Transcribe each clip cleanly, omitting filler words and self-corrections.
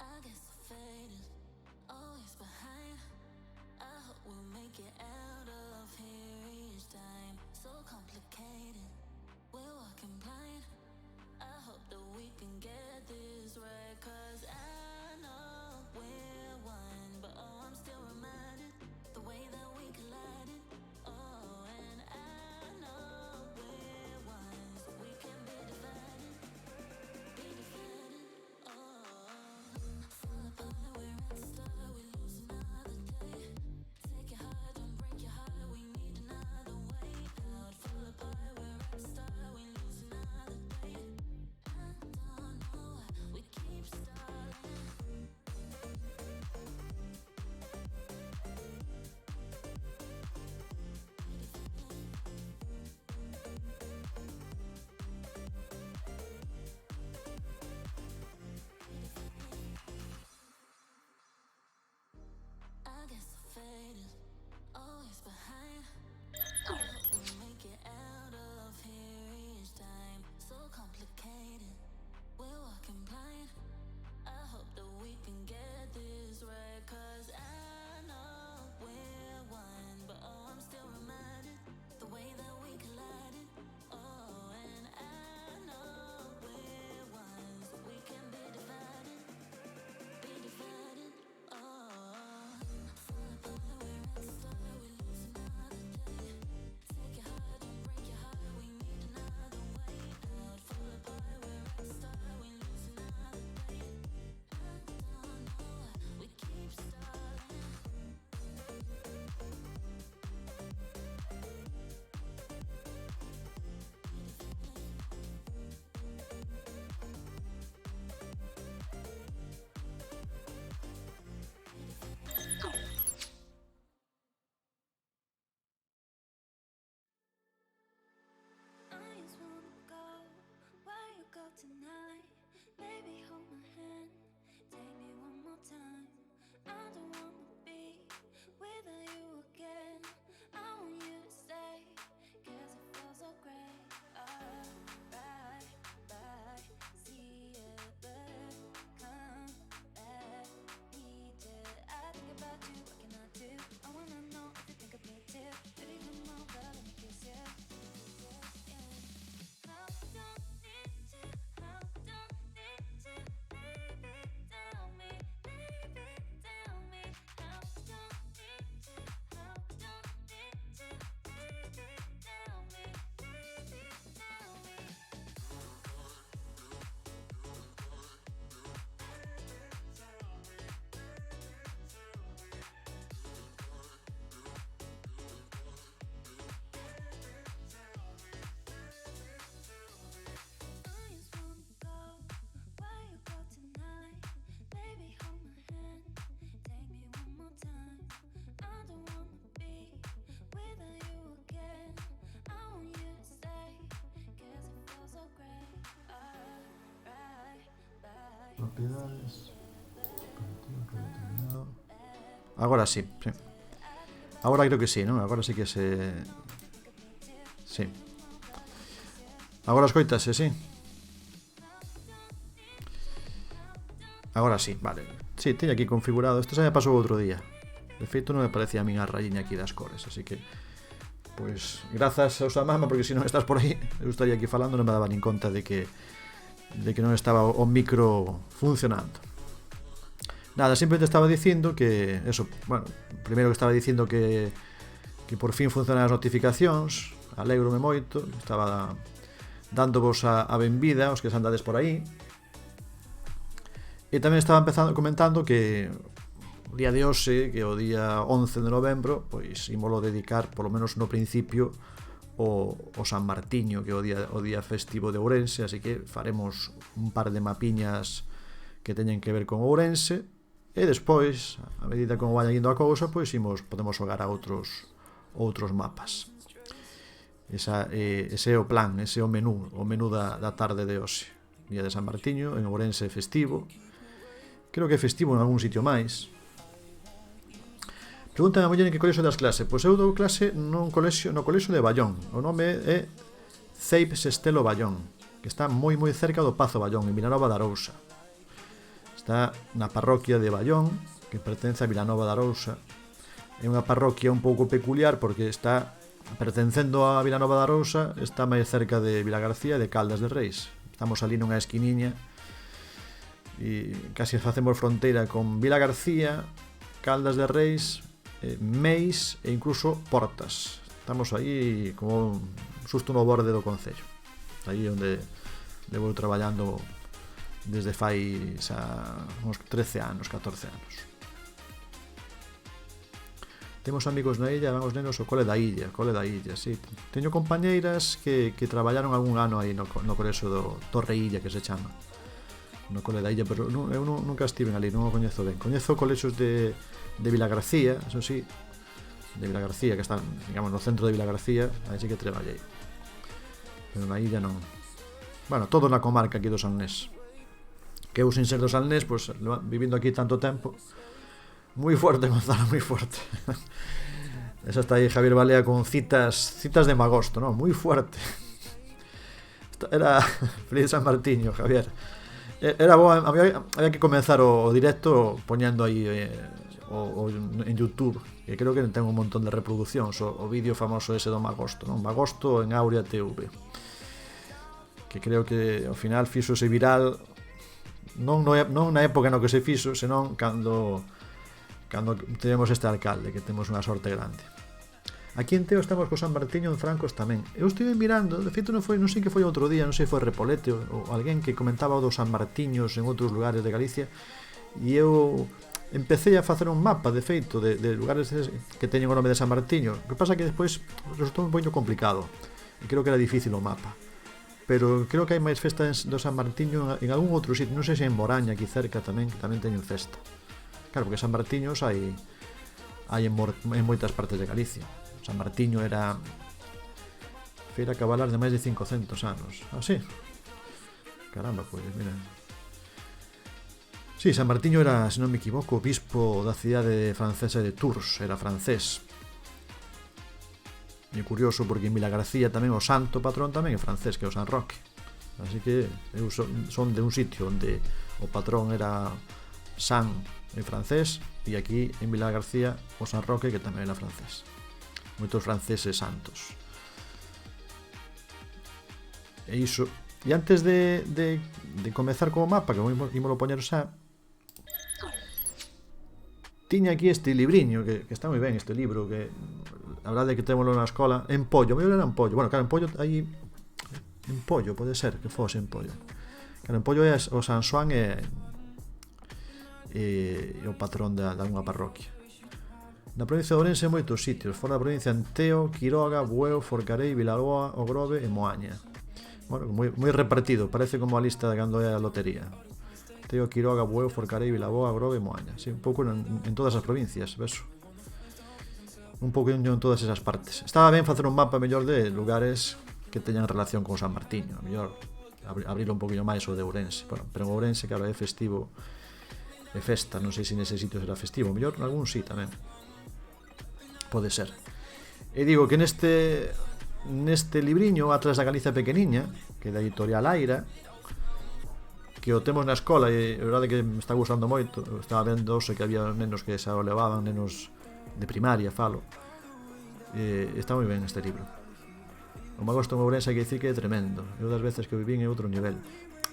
I guess I faded, always behind. I hope we'll make it out of here each time. So complicated, we're walking blind. I hope that we can get this right, 'cause I know we're one, but oh, I'm still reminded the way that we collided. Oh, and I know we're one, so we can be divided, be divided. Oh, fall apart, we're at the start, we lose another day. Take your heart, don't break your heart, we need another way out. Fall apart, we're at the start, we lose another day. I don't know why we keep stalling. I guess I faded, always behind. I hope we make it out of here each time. So complicated, we're walking blind. I hope that we can get this right, 'cause I know we're one, but oh, I'm still reminded the way that we collided. Oh, and I know we're one, so we can be divided, be divided. Oh, fall apart, we're at the start, we lose another propiedades. Agora sí, sí. Agora creo que sí, non? Agora sí que se... Sí. Agora escoitase, sí. Agora sí, vale. Sí, teño aquí configurado. Isto xa me pasou outro día. De feito, non me parecía a min a rayiña aquí das cores, así que... Pois, grazas a Usamama, porque se non estás por aí, eu estaría aquí falando, non me daba nin conta de que non estaba o micro funcionando. Nada, sempre te estaba dicindo que... Eso, bueno, primeiro que estaba dicindo que por fin funcionan as notificacións. Alégrome moito. Estaba dándovos a benvida aos que andades por aí. E tamén estaba comentando que o día de hoxe, que o día 11 de novembro, pois ímolo dedicar, polo menos no principio, o San Martiño, que é o día festivo de Ourense, así que faremos un par de mapiñas que teñen que ver con Ourense, e despois, a medida como vaya indo a cousa, pois podemos xogar a outros mapas. Ese é o plan, ese é o menú da tarde de hoxe. Día de San Martiño, en Ourense festivo. Creo que é festivo en algún sitio máis. Pregúntame a muller en que colexo das clase. Pois eu dou clase no colexo de Ballón. O nome é Ceip Sestelo Ballón, que está moi moi cerca do Pazo Ballón, en Vilanova de Arousa. Está na parroquia de Ballón, que pertence a Vilanova de Arousa. É unha parroquia un pouco peculiar porque está pertencendo a Vilanova de Arousa, está máis cerca de Vilagarcía e de Caldas de Reis. Estamos ali nunha esquiniña e casi facemos fronteira con Vilagarcía, Caldas de Reis, Meis e incluso Portas. Estamos aí como xusto no borde do concello. Aí onde levo traballando desde fai xa uns 13 anos, 14 anos. Temos amigos na illa, van os nenos ao cole da illa, sí. Teño compañeiras que traballaron algún ano aí no colexo do Torre Illa, que se chama. No cole da illa, pero eu nunca estive ali, non o coñezo ben. Coñezo colexos de Vilagarcía, eso sí, de Vilagarcía, que están, digamos, no centro de Vilagarcía, aí sí que traballei. Pero na illa non. Bueno, todo na comarca aquí do Salnés. Que eu sin ser do Salnés, pues, vivindo aquí tanto tempo, moi forte, Gonzalo, moi forte. Esa está aí Javier Balea con citas de Magosto, non? Moi fuerte. Era Feliz San Martiño, Javier. Era bo, había que comenzar o directo poñendo aí en YouTube, que creo que ten un montón de reproduccións, o vídeo famoso ese do Magosto, non? Magosto en Aurea TV, que creo que ao final fíxose viral non na época no que se fixo, senón cando tenemos este alcalde, que temos unha sorte grande. Aquí en Teo estamos co San Martiño, en Francos tamén. Eu estive mirando, de feito non sei que foi outro día, non sei se foi Repolete ou alguén que comentaba o dos San Martiños en outros lugares de Galicia, e eu empecé a facer un mapa, de feito, de lugares que teñen o nome de San Martiño. O que pasa que despois resultou un pouco complicado, e creo que era difícil o mapa. Pero creo que hai máis festas do San Martiño en algún outro sitio, non sei se en Moraña, aquí cerca tamén, que tamén teñen festa. Claro, porque San Martiños hai en moitas partes de Galicia. San Martiño era feira cabalar de máis de 500 anos. Ah, sí? Caramba, pois, mira. Sí, San Martiño era, se non me equivoco, obispo da cidade francesa de Tours, era francés. E curioso porque en Vilagarcía tamén o santo patrón tamén é francés, que é o San Roque. Así que eu son de un sitio onde o patrón era San en francés, e aquí en Vilagarcía o San Roque, que tamén era francés. Moitos franceses santos. E iso. E antes de comezar co mapa, que ímolo poñer xa, tiña aquí este libriño, que está moi ben este libro, que a verdade é que témolo na escola, en pollo, mellor era en pollo. Bueno, claro, en pollo aí, en pollo, pode ser que fose en pollo. Claro, en pollo é o San Xoán e o patrón da unha parroquia. Na provincia de Ourense hai moitos sitios, fora da provincia en Teo, Quiroga, Bueu, Forcarei, Vilalboa, O Grove e Moaña. Bueno, moi repartido, parece como a lista de cando é a lotería. Teo, Quiroga, Bueu, Forcarei, Vilalboa, O Grove e Moaña. Sí, un pouco en todas as provincias, beso. Un pouco en todas esas partes. Estaba ben facer un mapa mellor de lugares que teñan relación con San Martiño, mellor abrilo un poquinho máis o de Ourense. Bueno, pero en Ourense, claro, é festivo, é festa, non sei se nese sitio será festivo, mellor algún sí tamén, pode ser. E digo que neste libriño, Atlas da Galicia Pequeniña, que é da editorial Aira, que o temos na escola, e a verdade que me está gustando moito. Estaba vendo que había nenos que xa o levaban, nenos de primaria, falo. Está moi ben este libro. O Magosto en Ourense, hai que dicir que é tremendo. Eu das veces que o vivín é outro nivel.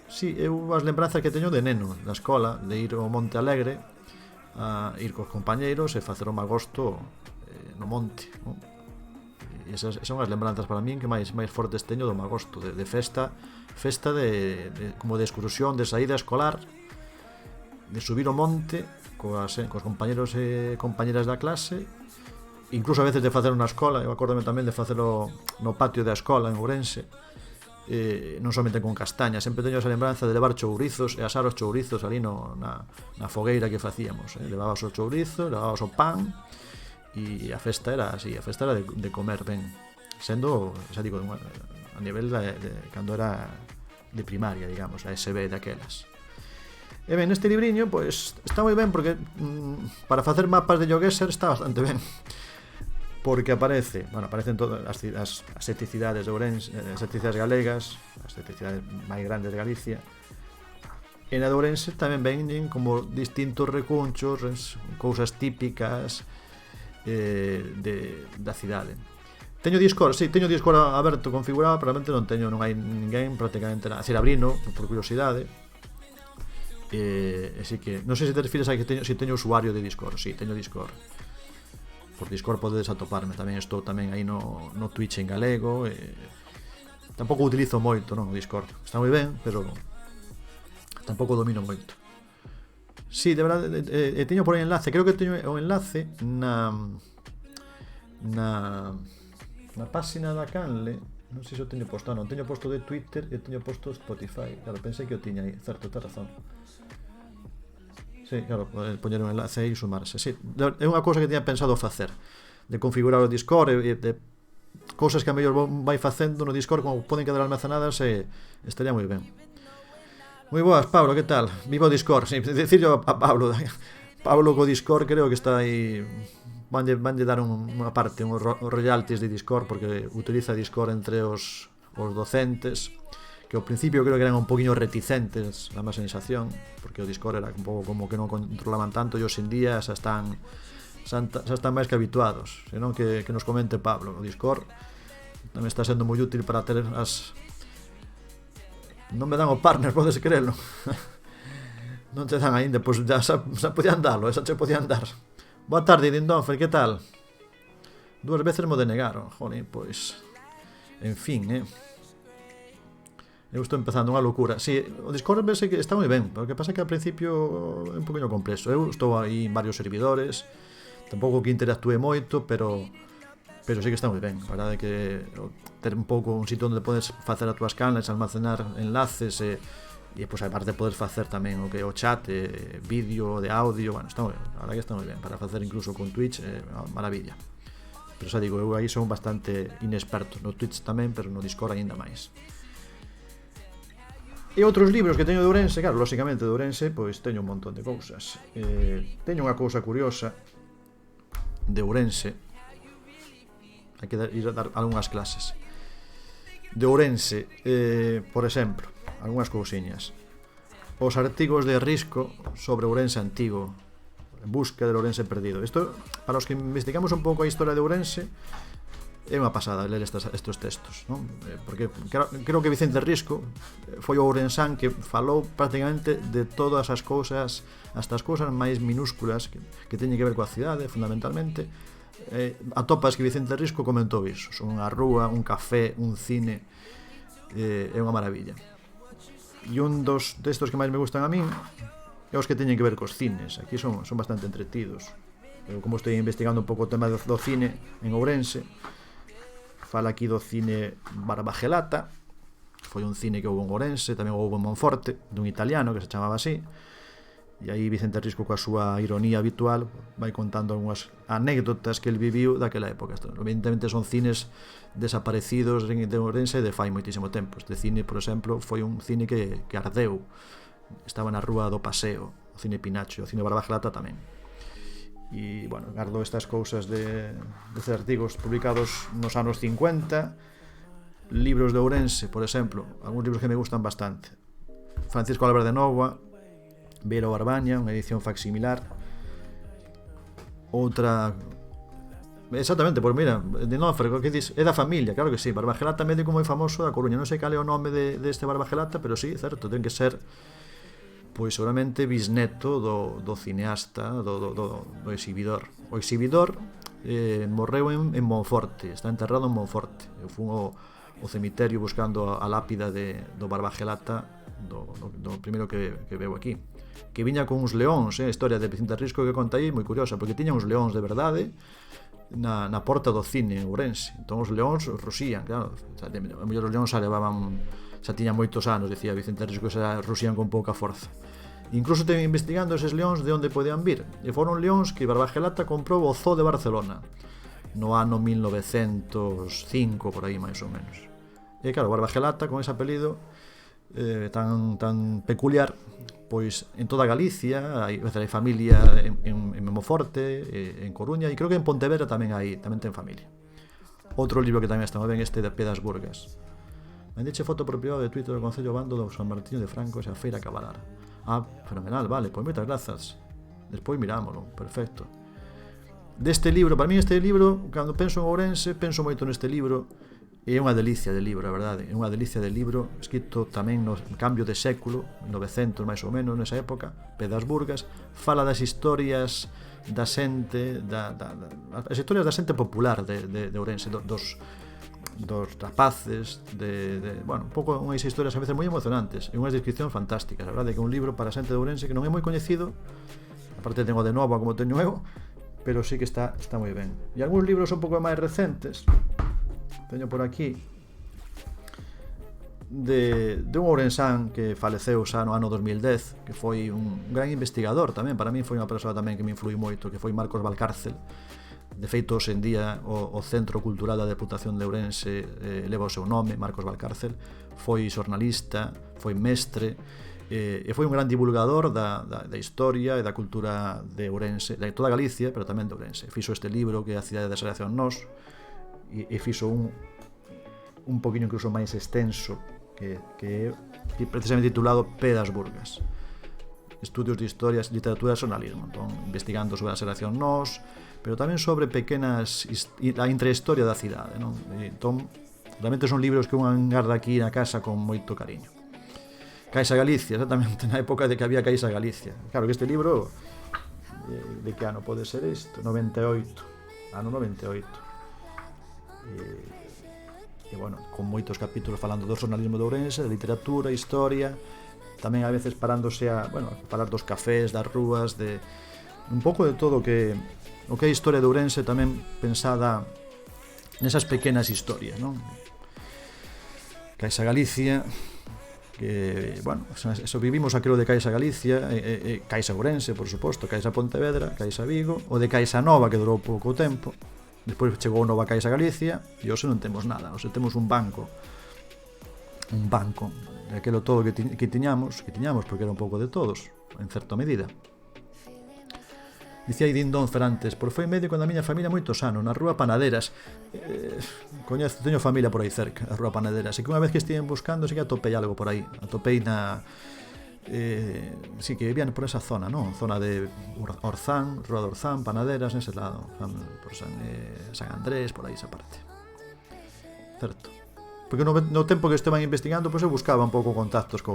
Si, eu as lembranzas que teño de neno da escola, de ir ao Monte Alegre, a ir cos compañeiros e facer o Magosto no monte, non? E esas son as lembranzas para min que máis fortes teño do Magosto, de festa como de excursión, de saída escolar, de subir ao monte cos compañeros e compañeras da clase, incluso a veces de facelo na escola. Eu acórdome tamén de facelo no patio da escola en Ourense, non somente con castañas. Sempre teño esa lembranza de levar chourizos e asar os chourizos ali na fogueira que facíamos, levabas os chourizos, levabas o pan, e a festa era así, a festa era de comer ben, sendo, xa digo, a nivel de cando era de primaria, digamos, a SB daquelas. E ben, neste libriño, pois, está moi ben, porque para facer mapas de GeoGuessr está bastante ben, porque aparecen todas as sete cidades de Ourense, as sete cidades galegas, as sete cidades máis grandes de Galicia. E na de Ourense tamén venen como distintos recunchos, cousas típicas da cidade. Teño Discord aberto, configurado, probablemente non hai ninguén prácticamente nada. Abrino, por curiosidade. Así que non sei se te refires a que teño usuario de Discord. Si, teño Discord. Por Discord podedes atoparme. Tamén estou tamén aí no Twitch en galego. Tampouco utilizo moito, non, o Discord. Está moi ben, pero tampouco domino moito. Si, de verdade, teño por aí enlace. Creo que teño o enlace na página da Canle. Non sei se o teño posto. Non, teño posto de Twitter e teño posto Spotify. Claro, pensei que o tiña aí. Certo, ten razón. Sí, claro, poñer un enlace aí e sumarse. Sí, é unha cousa que tiña pensado facer, de configurar o Discord e de cousas que a mellor vai facendo no Discord, como poden quedar almacenadas, e estaría moi ben. Moi boas, Pablo, que tal? Viva o Discord. Sí, decirlo a Pablo co Discord, creo que está aí. Vanlle dar unha parte, uns royalties de Discord, porque utiliza Discord entre os docentes, que ao principio creo que eran un poquinho reticentes, a má sensación, porque o Discord era un pouco como que non controlaban tanto, e hoxe en día xa están máis que habituados. Senón que nos comente Pablo, o Discord tamén está sendo moi útil para ter as... Non me dan o partner, podes creerlo. Non te dan aínda, pois xa podían dalo, xa che podían dar. Boa tarde, Dindonfer, que tal? 2 veces mo denegaron, jolín, pois... En fin, eu estou empezando unha locura. Si, o Discord vese que está moi ben, pero o que pasa é que ao principio é un poquinho complexo. Eu estou aí en varios servidores, tampouco que interactúe moito, pero sí que está moi ben. A verdade é que ter un pouco un sitio onde podes facer as túas canles, almacenar enlaces e pois aparte podes facer tamén o que é o chat, vídeo, de audio, bueno, está moi ben. A verdade que está moi ben para facer incluso con Twitch, maravilla. Pero xa digo, eu aí son bastante inexperto no Twitch tamén, pero no Discord aínda máis. E outros libros que teño de Ourense, claro, lóxicamente de Ourense, pois teño un montón de cousas. Teño unha cousa curiosa de Ourense. Hai que ir a dar algunhas clases de Ourense, por exemplo, algunhas cousiñas. Os artigos de Risco sobre Ourense antigo, en busca del Ourense perdido. Isto, para os que investigamos un pouco a historia de Ourense, é unha pasada ler estes textos, non? Porque creo que Vicente Risco foi o ourensán que falou prácticamente de todas as cousas, hasta as cousas máis minúsculas que teñen que ver coa cidade, fundamentalmente. Atopas que Vicente Risco comentou iso, son unha rúa, un café, un cine, é unha maravilla. E un dos textos que máis me gustan a min é os que teñen que ver cos cines. Aquí son bastante entretidos. Eu, como estou investigando un pouco o tema do cine en Ourense, fala aquí do cine Barbagelata, foi un cine que houve en Ourense, tamén houve en Monforte, dun italiano que se chamaba así, E aí Vicente Risco, coa súa ironía habitual, vai contando algunhas anécdotas que el viviu daquela época. Evidentemente son cines desaparecidos de Ourense de fai moitísimo tempo. Este cine, por exemplo, foi un cine que ardeu. Estaba na Rúa do Paseo, o cine Pinacho, o cine Barbagelata tamén. E, bueno, gardo estas cousas destes artigos publicados nos anos 50, libros de Ourense, por exemplo, algúns libros que me gustan bastante. Francisco Álvarez de Nova, Vero Barbaña, unha edición facsimilar. Outra... Exactamente, pois mira, de Nofre, que dis? É da familia, claro que sí. Barbagelata médico moi famoso da Coruña. Non sei cal é o nome deste Barbagelata, pero sí, certo, ten que ser pois seguramente bisneto do cineasta, do exhibidor. O exhibidor morreu en Monforte, está enterrado en Monforte. Eu fui ao cemiterio buscando a lápida do Barbagelata, do primeiro que veo aquí, que viña con uns leóns, a historia de Vicente Risco que conta aí, moi curiosa, porque tiña uns leóns de verdade na porta do cine en Ourense. Entón os leóns rusían, claro, a mellor os leóns xa levaban, xa tiñan moitos anos, dicía Vicente Risco, que xa rusían con pouca forza. Incluso ten investigando eses leóns de onde podían vir, e foron leóns que Barbagelata comprou o Zoo de Barcelona no ano 1905, por aí máis ou menos. E claro, Barbagelata, con ese apelido tan peculiar, pois en toda Galicia hai familia en Memoforte, en Coruña, e creo que en Pontevedra tamén ten familia. Outro libro que tamén está moi ben, este de Pedas Burgas. Mandiche foto por privado de Twitter do Concello Bando do San Martiño de Franco e a feira Cabalar. Fenomenal, vale, pois moitas grazas. Despois mirámoslo, perfecto. Deste libro, para mí este libro, cando penso en Ourense, penso moito neste libro. É unha delicia de libro, a verdade. É unha delicia de libro, escrito tamén no cambio de século, 900 máis ou menos nesa época. Pedas Burgas fala das historias da xente, as historias da xente popular de Ourense, dos rapaces, bueno, un pouco unhas historias a veces moi emocionantes e unhas descripcións fantásticas. A verdade é que é un libro para a xente de Ourense que non é moi coñecido, aparte tengo de Nova como teño eu, pero sí que está moi ben. E algúns libros un pouco máis recentes, teño por aquí de un ourensán que faleceu xa no ano 2010, que foi un gran investigador tamén. Para mí foi unha persoa tamén que me influí moito, que foi Marcos Valcárcel. De feito, hoxe en día o Centro Cultural da Deputación de Ourense leva o seu nome, Marcos Valcárcel. Foi xornalista, foi mestre e foi un gran divulgador da historia e da cultura de Ourense, de toda Galicia, pero tamén de Ourense. Fixo este libro que é A cidade da Xeración Nós, e fixo un poquinho incluso máis extenso que é precisamente titulado Pedas Burgas, estudios de historia, literatura e xornalismo. Entón, investigando sobre a Xeración Nós, pero tamén sobre pequenas a intrahistoria da cidade, non? Entón, realmente son libros que un garda aquí na casa con moito cariño. Caixa Galicia, exactamente na época de que había Caixa Galicia. Claro que este libro de que ano pode ser isto? 98, ano 98. E bueno, con moitos capítulos falando do xornalismo de Ourense, de literatura, historia, tamén a veces parándose a falar dos cafés, das rúas, de un pouco de todo o que é a historia de Ourense, tamén pensada nesas pequenas historias, non? Caixa Galicia, que, bueno, eso vivimos aquilo de Caixa Galicia, Caixa Ourense, por suposto, Caixa Pontevedra, Caixa Vigo, o de Caixa Nova, que durou pouco tempo. Despois chegou Nova Caixa Galicia e hoxe non temos nada, hoxe temos un banco de aquilo todo que tiñamos, porque era un pouco de todos, en certa medida. Dicía aí Dindón Ferrantes, por foi médico da miña familia moitos anos, na Rúa Panaderas. Teño familia por aí cerca, a Rúa Panaderas, e que unha vez que estiven buscando, sí que atopei algo por aí, atopei sí, que vivían por esa zona, non? Zona de Orzán, Rúa de Orzán, Panaderas, nese lado, por San Andrés, por aí esa parte. Certo. Porque no tempo que estaban investigando, pois eu buscaba un pouco contactos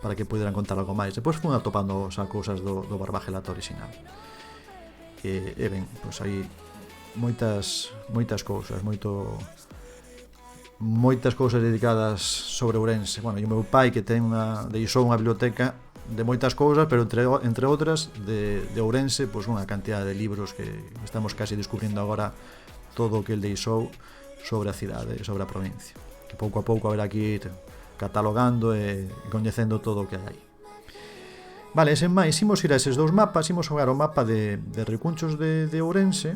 para que puderan contar algo máis. Depois fui atopando xa cousas do Barbagelata original. E ben, pois aí moitas cousas, moitas cousas dedicadas sobre Ourense. Bueno, e o meu pai que deixou unha biblioteca de moitas cousas, pero entre outras de Ourense, pois unha cantidad de libros que estamos casi descubrindo agora todo o que el deixou sobre a cidade e sobre a provincia. Que pouco a pouco haberá que ir catalogando e coñecendo todo o que hai aí. Vale, sen máis, imos ir a eses dous mapas, imos xogar o mapa de Recunchos de Ourense.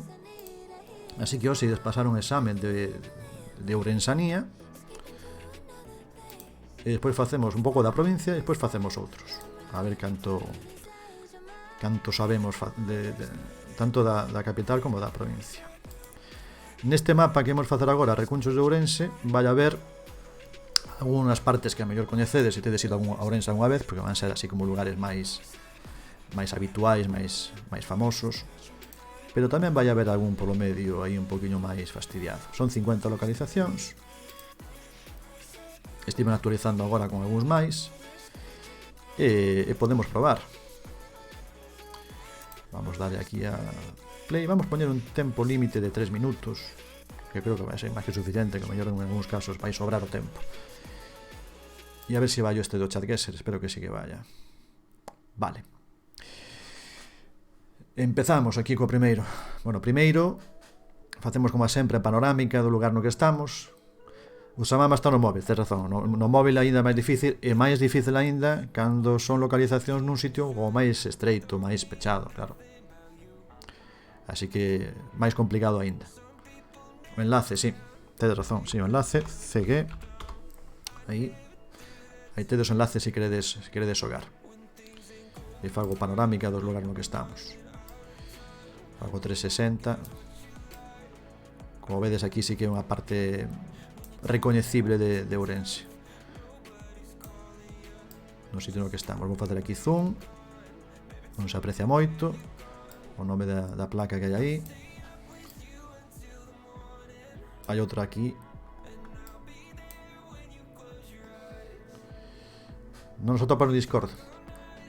Así que hoxe pasar un examen de ourensanía. E despois facemos un pouco da provincia e despois facemos outros. A ver canto sabemos tanto da capital como da provincia. Neste mapa que imos facer agora, Recunchos de Ourense, vai haber algunhas partes que a mellor coñecedes se tedes ido a Ourense unha vez, porque van ser así como lugares máis habituais, máis famosos, pero tamén vai haber algún polo medio aí un poquinho máis fastidiado. Son 50 localizacións, estiven actualizando agora con algúns máis, e podemos probar. Vamos darle aquí a play, vamos poñer un tempo límite de 3 minutos, que creo que vai ser máis que suficiente, que mellor en algúns casos vai sobrar o tempo. E a ver se vai este do ChatGuessr, espero que sí que vaya. Vale. Empezamos aquí co primeiro. Bueno, primeiro facemos como sempre a panorámica do lugar no que estamos. O Samama está no móvil, tes razón. No móvil aínda é máis difícil, e máis difícil aínda cando son localizacións nun sitio como máis estreito, máis pechado, claro. Así que máis complicado aínda. O enlace, sí, tedes razón, sí, o enlace, CG. Aí tedes o enlace se queredes xogar. E fago panorámica dos lugares no que estamos. Fago 360. Como vedes aquí sí que é unha parte recoñecible de Ourense. No sitio no que estamos. Vou facer aquí zoom. Non se aprecia moito o nome da placa que hai aí. Hai outra aquí. Non nos atopa no Discord.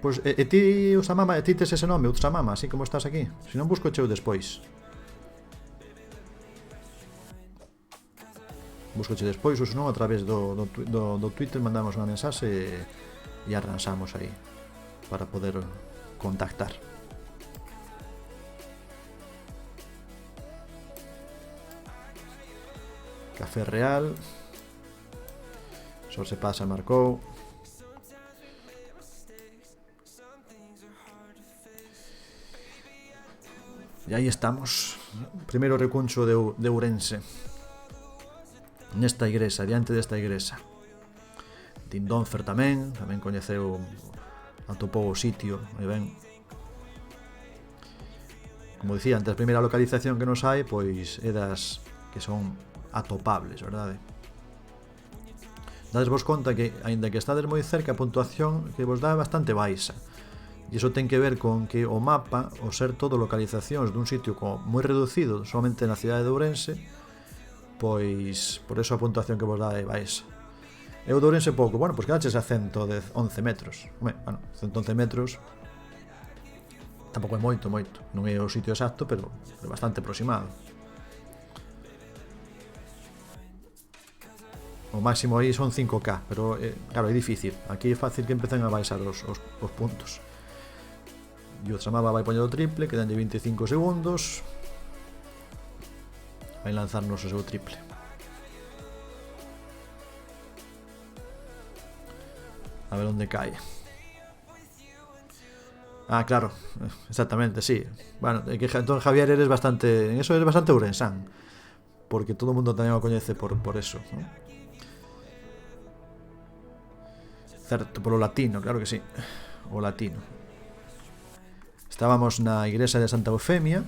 Pois ti, Usamama, ti tes ese nome, Usamama, así como estás aquí. Se non busco cheu despois. Busco che despois, ou senón a través do Twitter mandamos unha mensaxe e arranxamos aí para poder contactar. Café Real. Só se pasa, marcou. E aí estamos. Primeiro recuncho de Ourense. Nesta igrexa, diante desta igrexa. Dindonfer tamén coñeceu, atopou o sitio, moi ben. Como dicía antes, a primeira localización que nos hai, pois é das que son atopables, verdade? Dades vos conta que, aínda que estades moi cerca, a puntuación que vos dá é bastante baixa. E iso ten que ver con que o mapa, ao ser todo localizacións dun sitio como moi reducido, somente na cidade de Ourense, pois por eso a puntuación que vos dá é baixa. Eu de Ourense pouco, bueno, pois quedaches a 111 metros. Bueno, 111 metros tampouco é moito. Non é o sitio exacto, pero é bastante aproximado. O máximo aí son 5K, pero claro, é difícil. Aquí é fácil que empecen a baixar os puntos. E o Samama vai poñer o triple, quedanlle 25 segundos. Vai lanzarnos o seu triple. A ver onde cae. Ah, claro, exactamente, sí. Bueno, é que entón Javier eres bastante, en eso eres bastante ourensán, porque todo o mundo tamén o coñece por eso, ¿no? Certo, polo latino, claro que sí. O latino. Estábamos na igrexa de Santa Eufemia.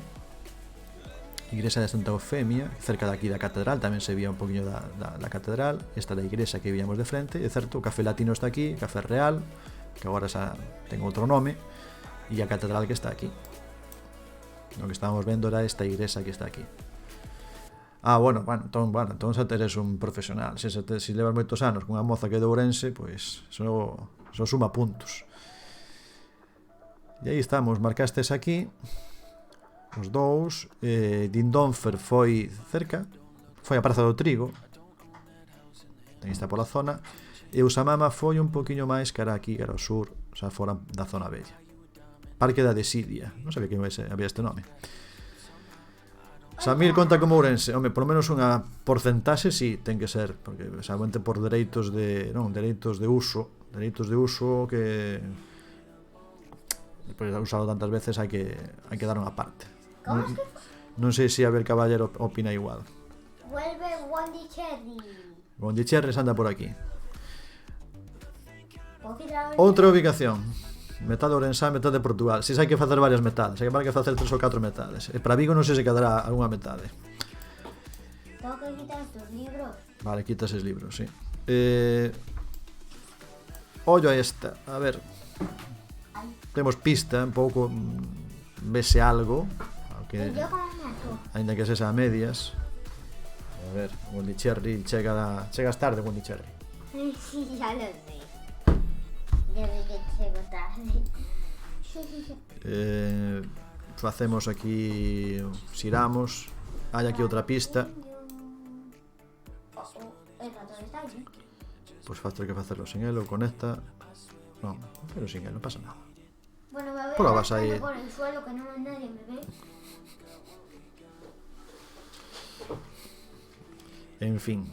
Igrexa de Santa Eufemia, cerca daqui da catedral, tamén se vía un poquinho da catedral. Esta da igrexa que víamos de frente, é certo, o Café Latino está aquí, Café Real, que agora xa ten outro nome, e a catedral que está aquí. O que estábamos vendo era esta igrexa que está aquí. Ah, bueno, entón xa teres un profesional. Se levas moitos anos cunha moza que é de Ourense, pois só suma puntos. E aí estamos, marcastes aquí os dous. Dindonfer foi cerca, foi a Praza do Trigo, ten está pola zona, e o Samama foi un poquinho máis cara aquí, cara ao sur, xa fora da zona bella. Parque da Desidia, non sabía que había este nome. Samir conta como Ourense. Home, por lo menos unha porcentaxe sí, ten que ser, porque solamente por dereitos de uso que Despois de usado tantas veces hai que dar unha parte. ¿Cómo es que Non sei se Abel Caballero opina igual. vuelve Wendy Cherry? Wendy Cherries anda por aquí. ¿Puedo quitar el- Outra ubicación. Metade de Ourensá, metade de Portugal. Si hai que facer varias metades, hai que facer 3 ou 4 metades. E para Vigo non sei se quedará algunha metade. Tengo que quitar estos libros. Vale, quita eses libros, sí. Ollo a esta, a ver. Ay, Temos pista, un pouco vese algo, aunque yo como me ato. aínda que sexa a medias. A ver, Wendy Cherry chegas tarde, Wendy Cherry. Sí, ya lo sé. Desde que llego tarde. Facemos aquí, xiramos. Hai aquí outra pista. El ratón está allí. Pois faz ter que facelo sin elo, con esta. Non, pero sin elo, non pasa nada. Bueno, me voy Probas a ahí. por el suelo que no nadie me ve. En fin.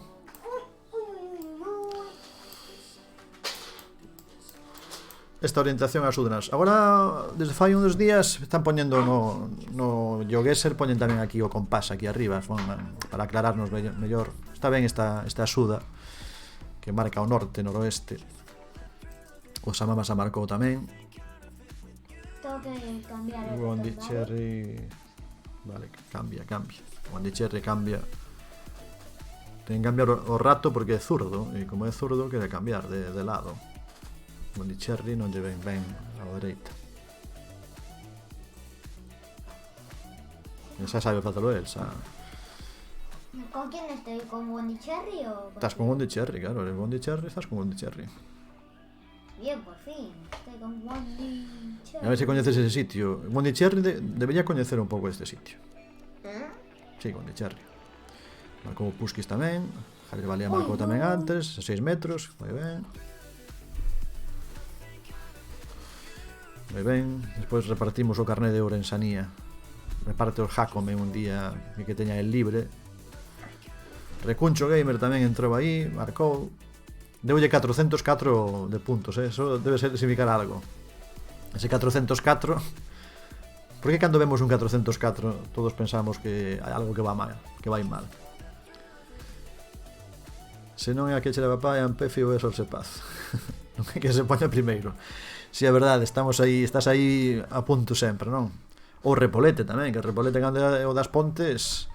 Esta orientación axúdanos. Agora, desde fai uns días, están poñendo no GeoGuessr, poñen tamén aquí o compás, aquí arriba, para aclararnos mellor. Está ben esta axuda, que marca o norte, noroeste. O Samama se marcou tamén. Tengo que cambiar el Wendy ratón, ¿vale? Cherry... Vale, cambia. Wendy Cherry cambia. Ten que cambiar o rato porque é zurdo, e como é zurdo quere cambiar de lado. Wendy Cherry non lle ven ben ao dereita. E xa sabe facelo el, xa. ¿Con quién estoy? ¿Con Wendy Cherry o...? Estás con Wendy Cherry, claro, eres Wendy Cherry, estás con Wendy Cherry. Bien, por fin. Estoy con Wendy Cherry. A ver se coñeces ese sitio. Wendy Cherry debería coñecer un pouco este sitio. ¿Eh? Sí, Wendy Cherry. Marcou Puskis tamén. Javier Valía Ui, marcou tamén no. antes, a 6 metros, moi ben. Moi ben, despois repartimos o carné de Ourensanía. Reparte os Jacome un día que teña el libre. Recuncho Gamer tamén entrou aí, marcou. Deulle 404 de puntos, eso debe significar algo. Ese 404. Por que cando vemos un 404 todos pensamos que hai algo que va mal, que vai mal? Se non é a que che leva papá, é a Ampefi ou é Sorse Paz. Non é que se poña primeiro. Si é verdade, estás aí a punto sempre, non? Ou Repolete tamén, que Repolete cando é o das Pontes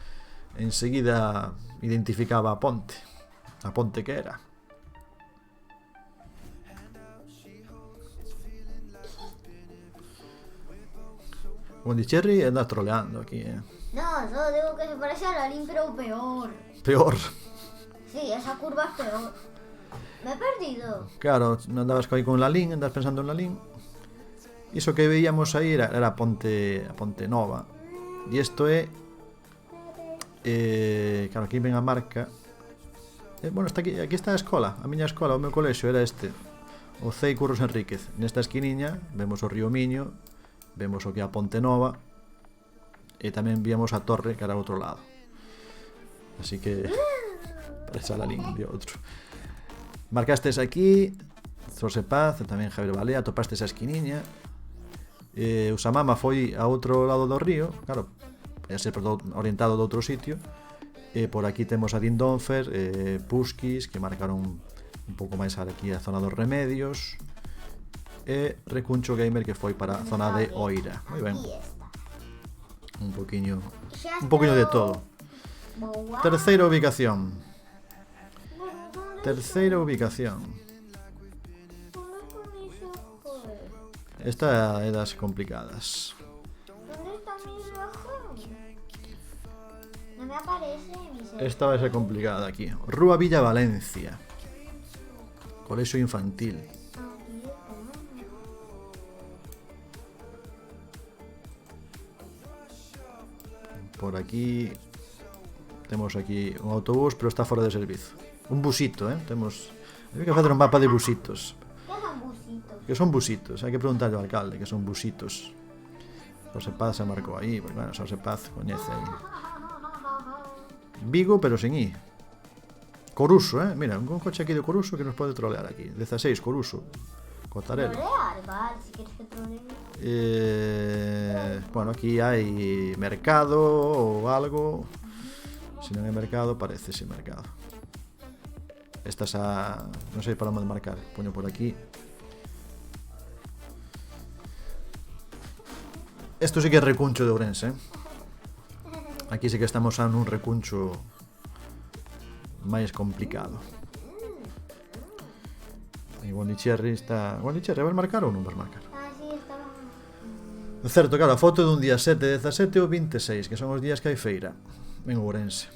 enseguida identificaba a ponte que era. Wendy Cherry anda troleando aquí, No, solo digo que se parece a la Lin, pero peor. Peor. Sí, esa curva es peor. Me he perdido. Claro, andabas aí con Lalín, andas pensando en Lalín. Iso que veíamos aí era a Ponte Nova. E isto é claro, aquí ven a marca. Bueno, está aquí está a escola, a miña escola, o meu colexio era este. O Cei Curros Enríquez. Nesta esquiniña vemos o río Miño, vemos o que é a Ponte Nova e tamén víamos a torre que era ao outro lado. Así que parece a Lalín de outro. Marcastes aquí Sorse Paz, tamén Javier Balea, topaste esa esquiniña. O Samama foi a outro lado do río, claro, ia ser orientado de outro sitio. Por aquí temos a Dindonfer, Puskis, que marcaron un pouco máis aquí a zona dos Remedios, e Recuncho Gamer, que foi para a zona de Oira. Moi ben, Aquí está. un poquinho Ya de está. todo. Boa. Terceira ubicación. Esta é das complicadas. ¿Dónde está mi reloj? No me aparece mi reloj. Esta vai ser complicada aquí. Rúa Villa Valencia. Colexio infantil. Por aquí temos aquí un autobús, pero está fora de servizo. Un busito, temos. Hai que facer un mapa de busitos. ¿Qué son busitos? Que son busitos, hai que preguntarle ao alcalde que son busitos. Sorse Paz se marcou aí, pues bueno, Sorse Paz coñece aí. Vigo, pero sen I. Coruso, mira, un coche aquí de Coruso que nos pode trolear aquí. 16, Coruso. Cotarelo. Trolear, vale, si quieres que problema. Bueno, aquí hai mercado ou algo. Se non hai mercado, parece ese mercado. Estas a... non sei para onde marcar. Poño por aquí. Isto sí que é recuncho de Ourense, Aquí sí que estamos a nun recuncho máis complicado. E Bondicherry está... Bondicherry, vai marcar ou non vai marcar? Ah, sí, estaba... Certo, claro, a foto dun día 7, 17 ou 26, que son os días que hai feira en Ourense.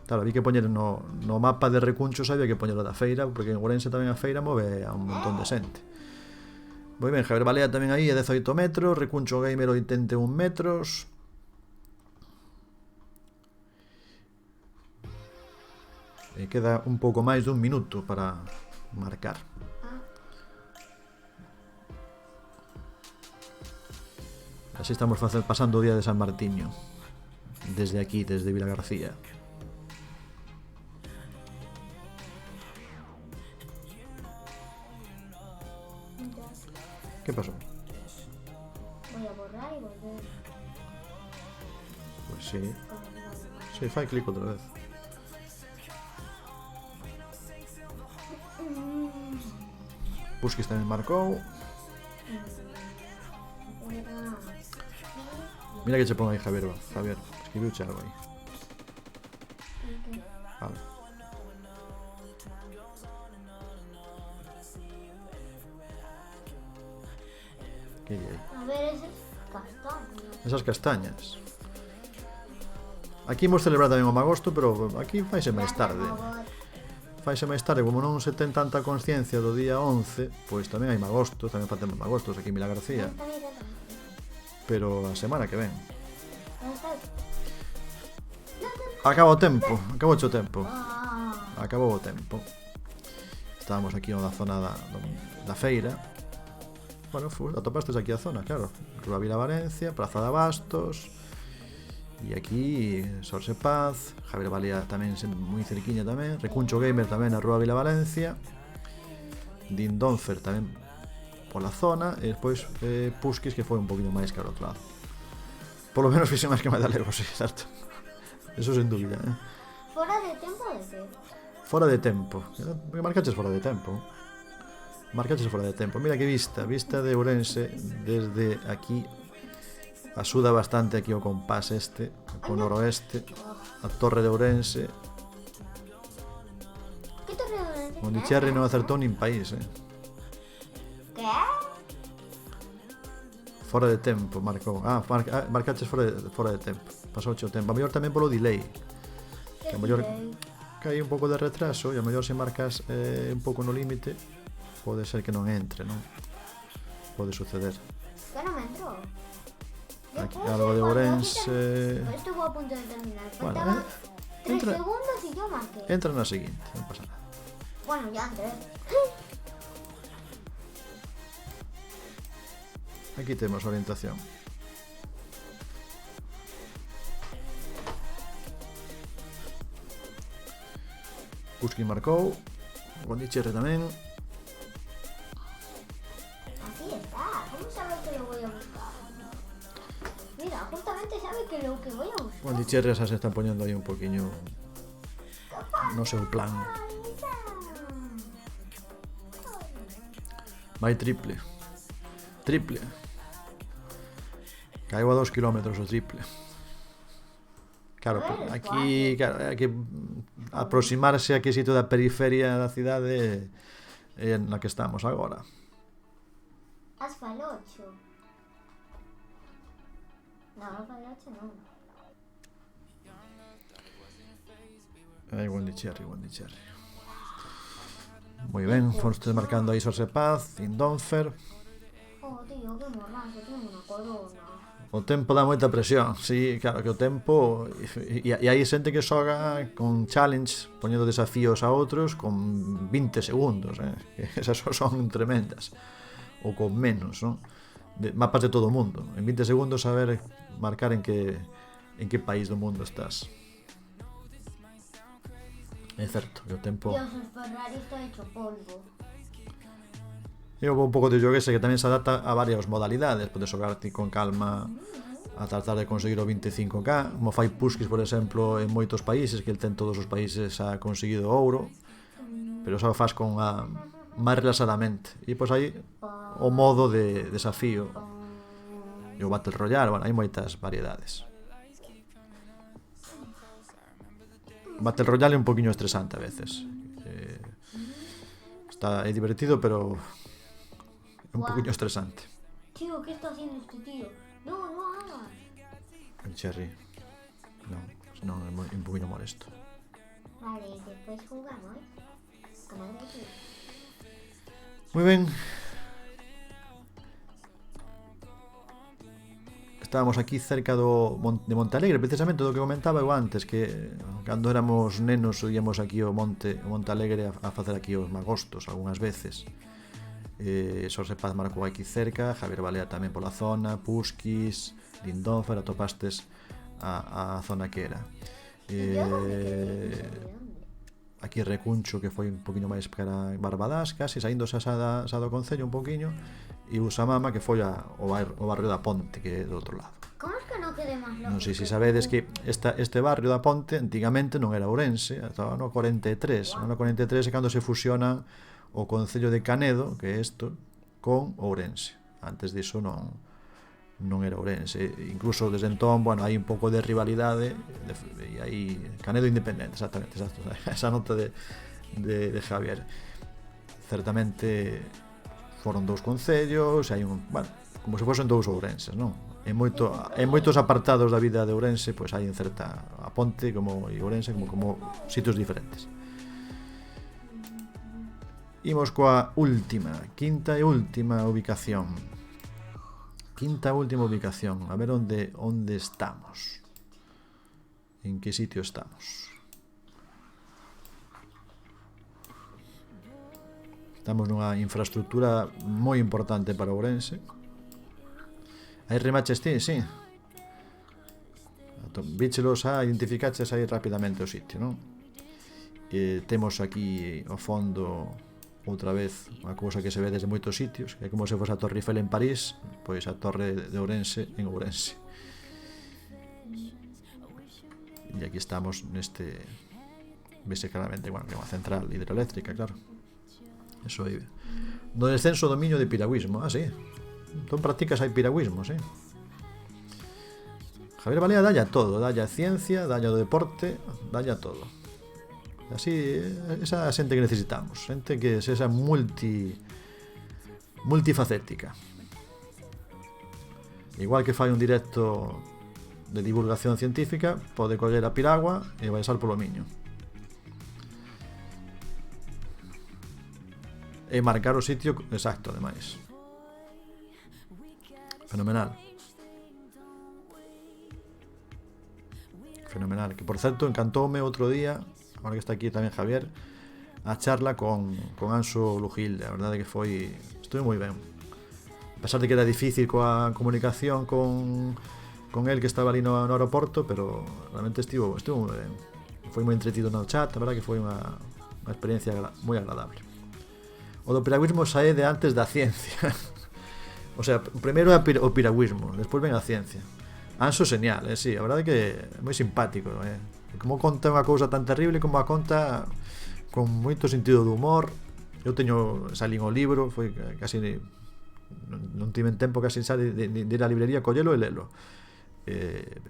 Claro, había que poñer no mapa de recunchos, había que poñerlo da feira, porque en Ourense tamén a feira move a un montón de xente. Moi ben, Javier Balea tamén aí, 18 metros, recuncho gamer 81 metros. E queda un pouco máis dun minuto para marcar. Así estamos pasando o día de San Martiño. Desde aquí, desde Vilagarcía. ¿Qué pasó? Voy a borrar y volver. Pues sí. Sí, fai clic outra vez. Busquis tamén marcou. Mira que che pon aí Javier, Javier, escribiuche algo aí. Vale. Que di aí? A ver, esas castañas. Esas castañas. Aquí imos celebrar tamén o magosto, pero aquí faise máis tarde. Faise máis tarde, como non se ten tanta consciencia do día 11, pois tamén hai magosto, tamén facemos magostos aquí en Vilagarcía. Pero a semana que ven. Acaba o tempo, acabou o tempo. Acabou o tempo. Estábamos aquí na zona da feira. Bueno, atopastes aquí a zona, claro. Rúa Vila Valencia, Praza de Abastos. E aquí Sorse Paz, Javier Balea tamén moi cerquiña tamén, Recuncho Gamer tamén na Rúa Vila Valencia, Dindonfer tamén pola zona, e despois Pusquis, que foi un poquinho máis caro outro lado. Por lo menos fixe máis que Madalego, sí, certo. Eso sen dúbida, ¿Fora de tempo de qué? Fora de tempo. Marcaches fora de tempo. Marcaches fora de tempo. Mira que vista de Ourense desde aquí. Axuda bastante aquí o compás este, o noroeste, a Torre de Ourense. ¿Qué torre de Ourense? Bondicherry non acertou nin país, ¿Qué? Fora de tempo, marcou. Marcaches fora de tempo. Pasouche o tempo. A mellor tamén polo delay. Que a mellor que hai un pouco de retraso e a mellor se marcas un pouco no límite, pode ser que non entre, non? Pode suceder. Que non me entrou. Aquí algo de Ourense. Estuvo a punto de terminar. Bueno, Faltaban 3 entra. segundos y yo marqué. Entra na seguinte, non pasa nada. Bueno, ya entré. Aquí temos a orientación. Pusquis marcou. Bondicherry tamén. Así está. ¿Cómo sabe que lo voy a buscar? Mira, justamente sabe que lo que voy a buscar. Bondicherry xa se está poñendo aí un poquinho no seu plan. Vai triple. Triple. Caigo a 2 kilómetros o triple. Claro, aquí hai que aproximarse a que sitio da periferia da cidade na que estamos agora. Asfalocho. No, asfalocho no. Aí Bondicherry. Moi ben, foste marcando aí Sorse Paz, Dindonfer. Oh, tío, qué morrazo, tengo una corona. O tempo dá moita presión, sí, claro que o tempo e hai xente que xoga con challenge, poñendo desafíos a outros con 20 segundos, esas son tremendas, ou con menos, non? Mapas de todo o mundo, en 20 segundos saber marcar en que país do mundo estás. É certo, que o tempo... Dios, el Ferrari está hecho polvo. É un pouco de xoguese que tamén se adapta a varias modalidades. Podes xogar ti con calma a tratar de conseguir o 25k, como fai Puskis, por exemplo, en moitos países, que el ten todos os países ha conseguido ouro, pero xa o faz con a máis relaxadamente. E pois aí o modo de desafío e o Battle Royale, bueno, hai moitas variedades. Battle Royale é un poquinho estresante a veces. É divertido, pero é un poquinho estresante. Tío, ¿qué está haciendo este tío? No, no hagas. El Cherry. Non, é un poquinho molesto. Vale, después jugamos. Como debe ser. Moi ben. Estábamos aquí cerca de Montalegre, precisamente do que comentaba eu antes, que cando éramos nenos íamos aquí ao Monte Alegre a facer aquí os magostos algunhas veces. Xosé Paz marcou aquí cerca, Javier Balea tamén pola zona, Puskis, Lindófer, atopastes a zona que era. Aquí Recuncho, que foi un poquinho máis cara Barbadás, casi saindo xa do Concello un poquinho, e Usamama, que foi o barrio da Ponte, que é do outro lado. ¿Cómo es que no quede más loco? Non sei se sabedes que este barrio da Ponte antigamente non era Ourense, estaba no 43. No 43 é cando se fusiona o Concello de Canedo, que é isto, con Ourense. Antes diso non era Ourense. Incluso desde entón, bueno, hai un pouco de rivalidade, e hai Canedo independente, exactamente, esa nota de Javier. Certamente foron dous concellos, hai bueno, como se fosen dous ourenses, non? En moitos apartados da vida de Ourense, pois hai en certa a Ponte como e Ourense como sitios diferentes. Imos coa quinta e última ubicación. A ver onde estamos. En que sitio estamos. Estamos nunha infraestructura moi importante para Ourense. Aí remaches ti, sí. Víchelos identificaches aí rapidamente o sitio, non? Temos aquí ao fondo outra vez unha cousa que se ve desde moitos sitios, que é como se fose a Torre Eiffel en París, pois a Torre de Ourense en Ourense. E aquí estamos neste, vese claramente, bueno, que é unha central hidroeléctrica, claro. Eso aí. No descenso do Miño de piragüismo, sí. Entón practicas aí piragüismo, sí. Javier Balea dalle a todo, dalle a ciencia, dalle ao deporte, dalle a todo. Así, esa xente que necesitamos, xente que sexa multifacética. Igual que fai un directo de divulgación científica, pode coller a piragua e baixar polo Miño. E marcar o sitio exacto, ademais. Fenomenal. Que por certo encantoume outro día, agora que está aquí tamén Javier, a charla con Anxo Lujilde. A verdade que estuve moi ben. A pesar de que era difícil coa comunicación con el, que estaba ali no aeroporto, pero realmente estuvo moi ben. Foi moi entretido no chat, a verdade que foi unha experiencia moi agradable. O do piragüismo sae de antes da ciencia. O sea, primeiro é o piragüismo, despois ven a ciencia. Anxo genial, sí, a verdade que é moi simpático, como conta unha cousa tan terrible, como a conta con moito sentido de humor. Eu salín o libro, foi casi non tiven tempo casi de ir á librería, collelo e lelo.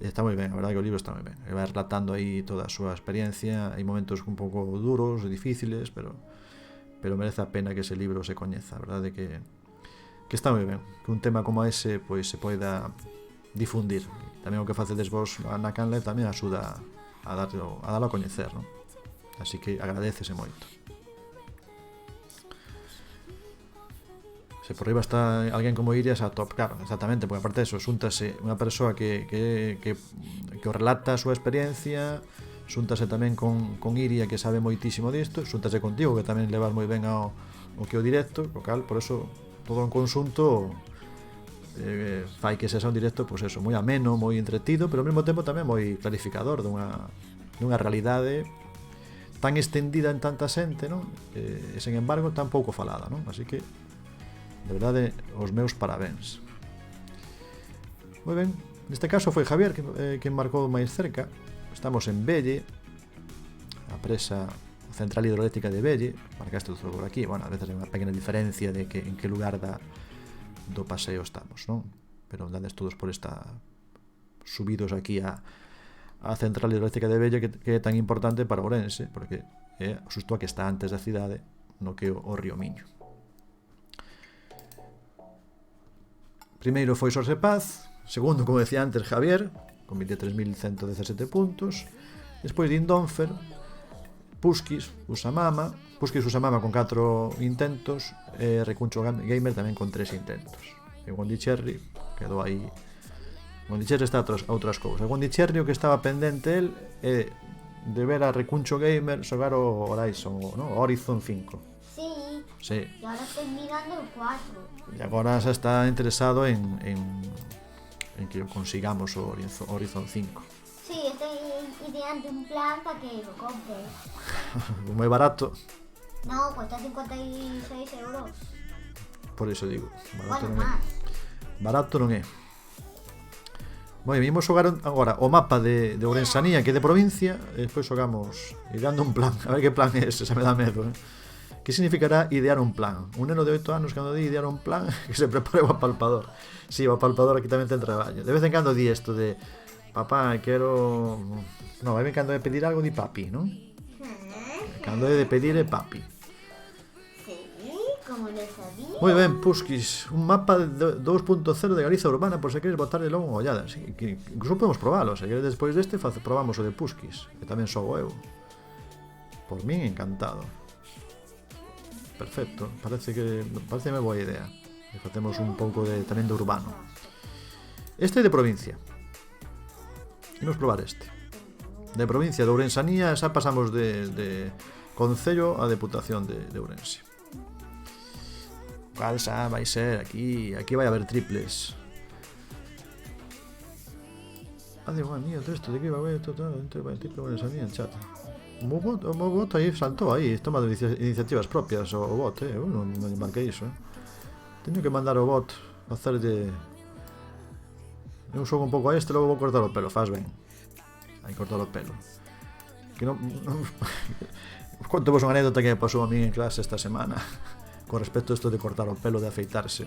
Está moi ben, a verdade que o libro está moi ben. Vai relatando aí toda a súa experiencia. Hai momentos un pouco duros e difíciles, pero merece a pena que ese libro se coñeza. A verdade que está moi ben, que un tema como ese pois se poida difundir. Tamén o que facedes vos na Canle tamén axuda a darlo a coñecer, non? Así que agradécese moito. Se por riba está alguén como Iria, a top, claro, exactamente, porque aparte eso, xúntase unha persoa que o relata a súa experiencia, xúntase tamén con Iria, que sabe moitísimo disto, xúntase contigo, que tamén levas moi ben o que o directo, o cal, por eso todo en conxunto fai que sexa un directo, pois eso, moi ameno, moi entretido, pero ao mesmo tempo tamén moi clarificador dunha realidade tan estendida en tanta xente, non? E sen embargo tan pouco falada, non? Así que De verdade, os meus parabéns. Moi ben, neste caso foi Javier que marcou máis cerca. Estamos en Velle, a presa central hidroeléctrica de Velle. Marcaste todo por aquí. Bueno, a veces hai unha pequena diferencia de que en que lugar do paseo estamos, non? Pero andades todos por esta subidos aquí a central hidroeléctrica de Velle, que é tan importante para Ourense, porque é xusto a que está antes da cidade, no que o río Miño. Primeiro foi Sorse Paz, segundo, como decía antes, Javier, con 23.117 puntos. Despois Dindonfer, Puskis, Usamama con 4 intentos, e Recuncho Gamer tamén con 3 intentos. E Gondicherry quedou aí. Gondicherry está a outras cousas. Gondicherry, o que estaba pendente el é de ver a Recuncho Gamer xogar o Horizon, no? Horizon 5. Sí. Y ahora estoy mirando el 4. E agora xa está interesado en que consigamos o Horizon 5. Sí, estoy ideando un plan para que lo compres. Moi barato. No, cuesta 56 euros. Por iso digo, barato Bueno, non é. más. Barato non é. Moi ben, imos xogar agora o mapa de Ourensanía, que é de provincia, e despois xogamos ideando un plan. A ver que plan é ese, xa me dá medo, Que significará idear un plan? Un neno de 8 anos, cando di idear un plan, que se prepare o apalpador. Si, o apalpador aquí tamén ten traballo. De vez en cando di isto de papá, quero... No, vai ben cando é pedir algo di papi, non? Cando é de pedir é papi. Sí, como lo sabía. Moi ben, Puskis, un mapa de 2.0 de Galiza urbana, por se queres botarle logo unha ollada. Sí, que incluso podemos probalo, se queres despois deste probamos o de Puskis, que tamén sou eu. Por min encantado. Perfecto, pareceme boa idea. E facemos un pouco tamén de urbano. Este é de provincia. Imos probar este. De provincia de Ourensanía, xa pasamos de Concello a Deputación de Ourense. Cal xa vai ser aquí vai haber triples. Digo, mío, todo isto de aquí vai triple Ourensanía en chat. O meu voto aí saltou aí, toma de iniciativas propias o bot, non marquei iso, Teño que mandar o bot a hacerlle... Eu xogo un pouco a este, logo vou cortar o pelo, faz ben. Aí cortar o pelo. Que non... Conto vos unha anécdota que me pasou a mí en clase esta semana con respecto a isto de cortar o pelo, de afeitarse.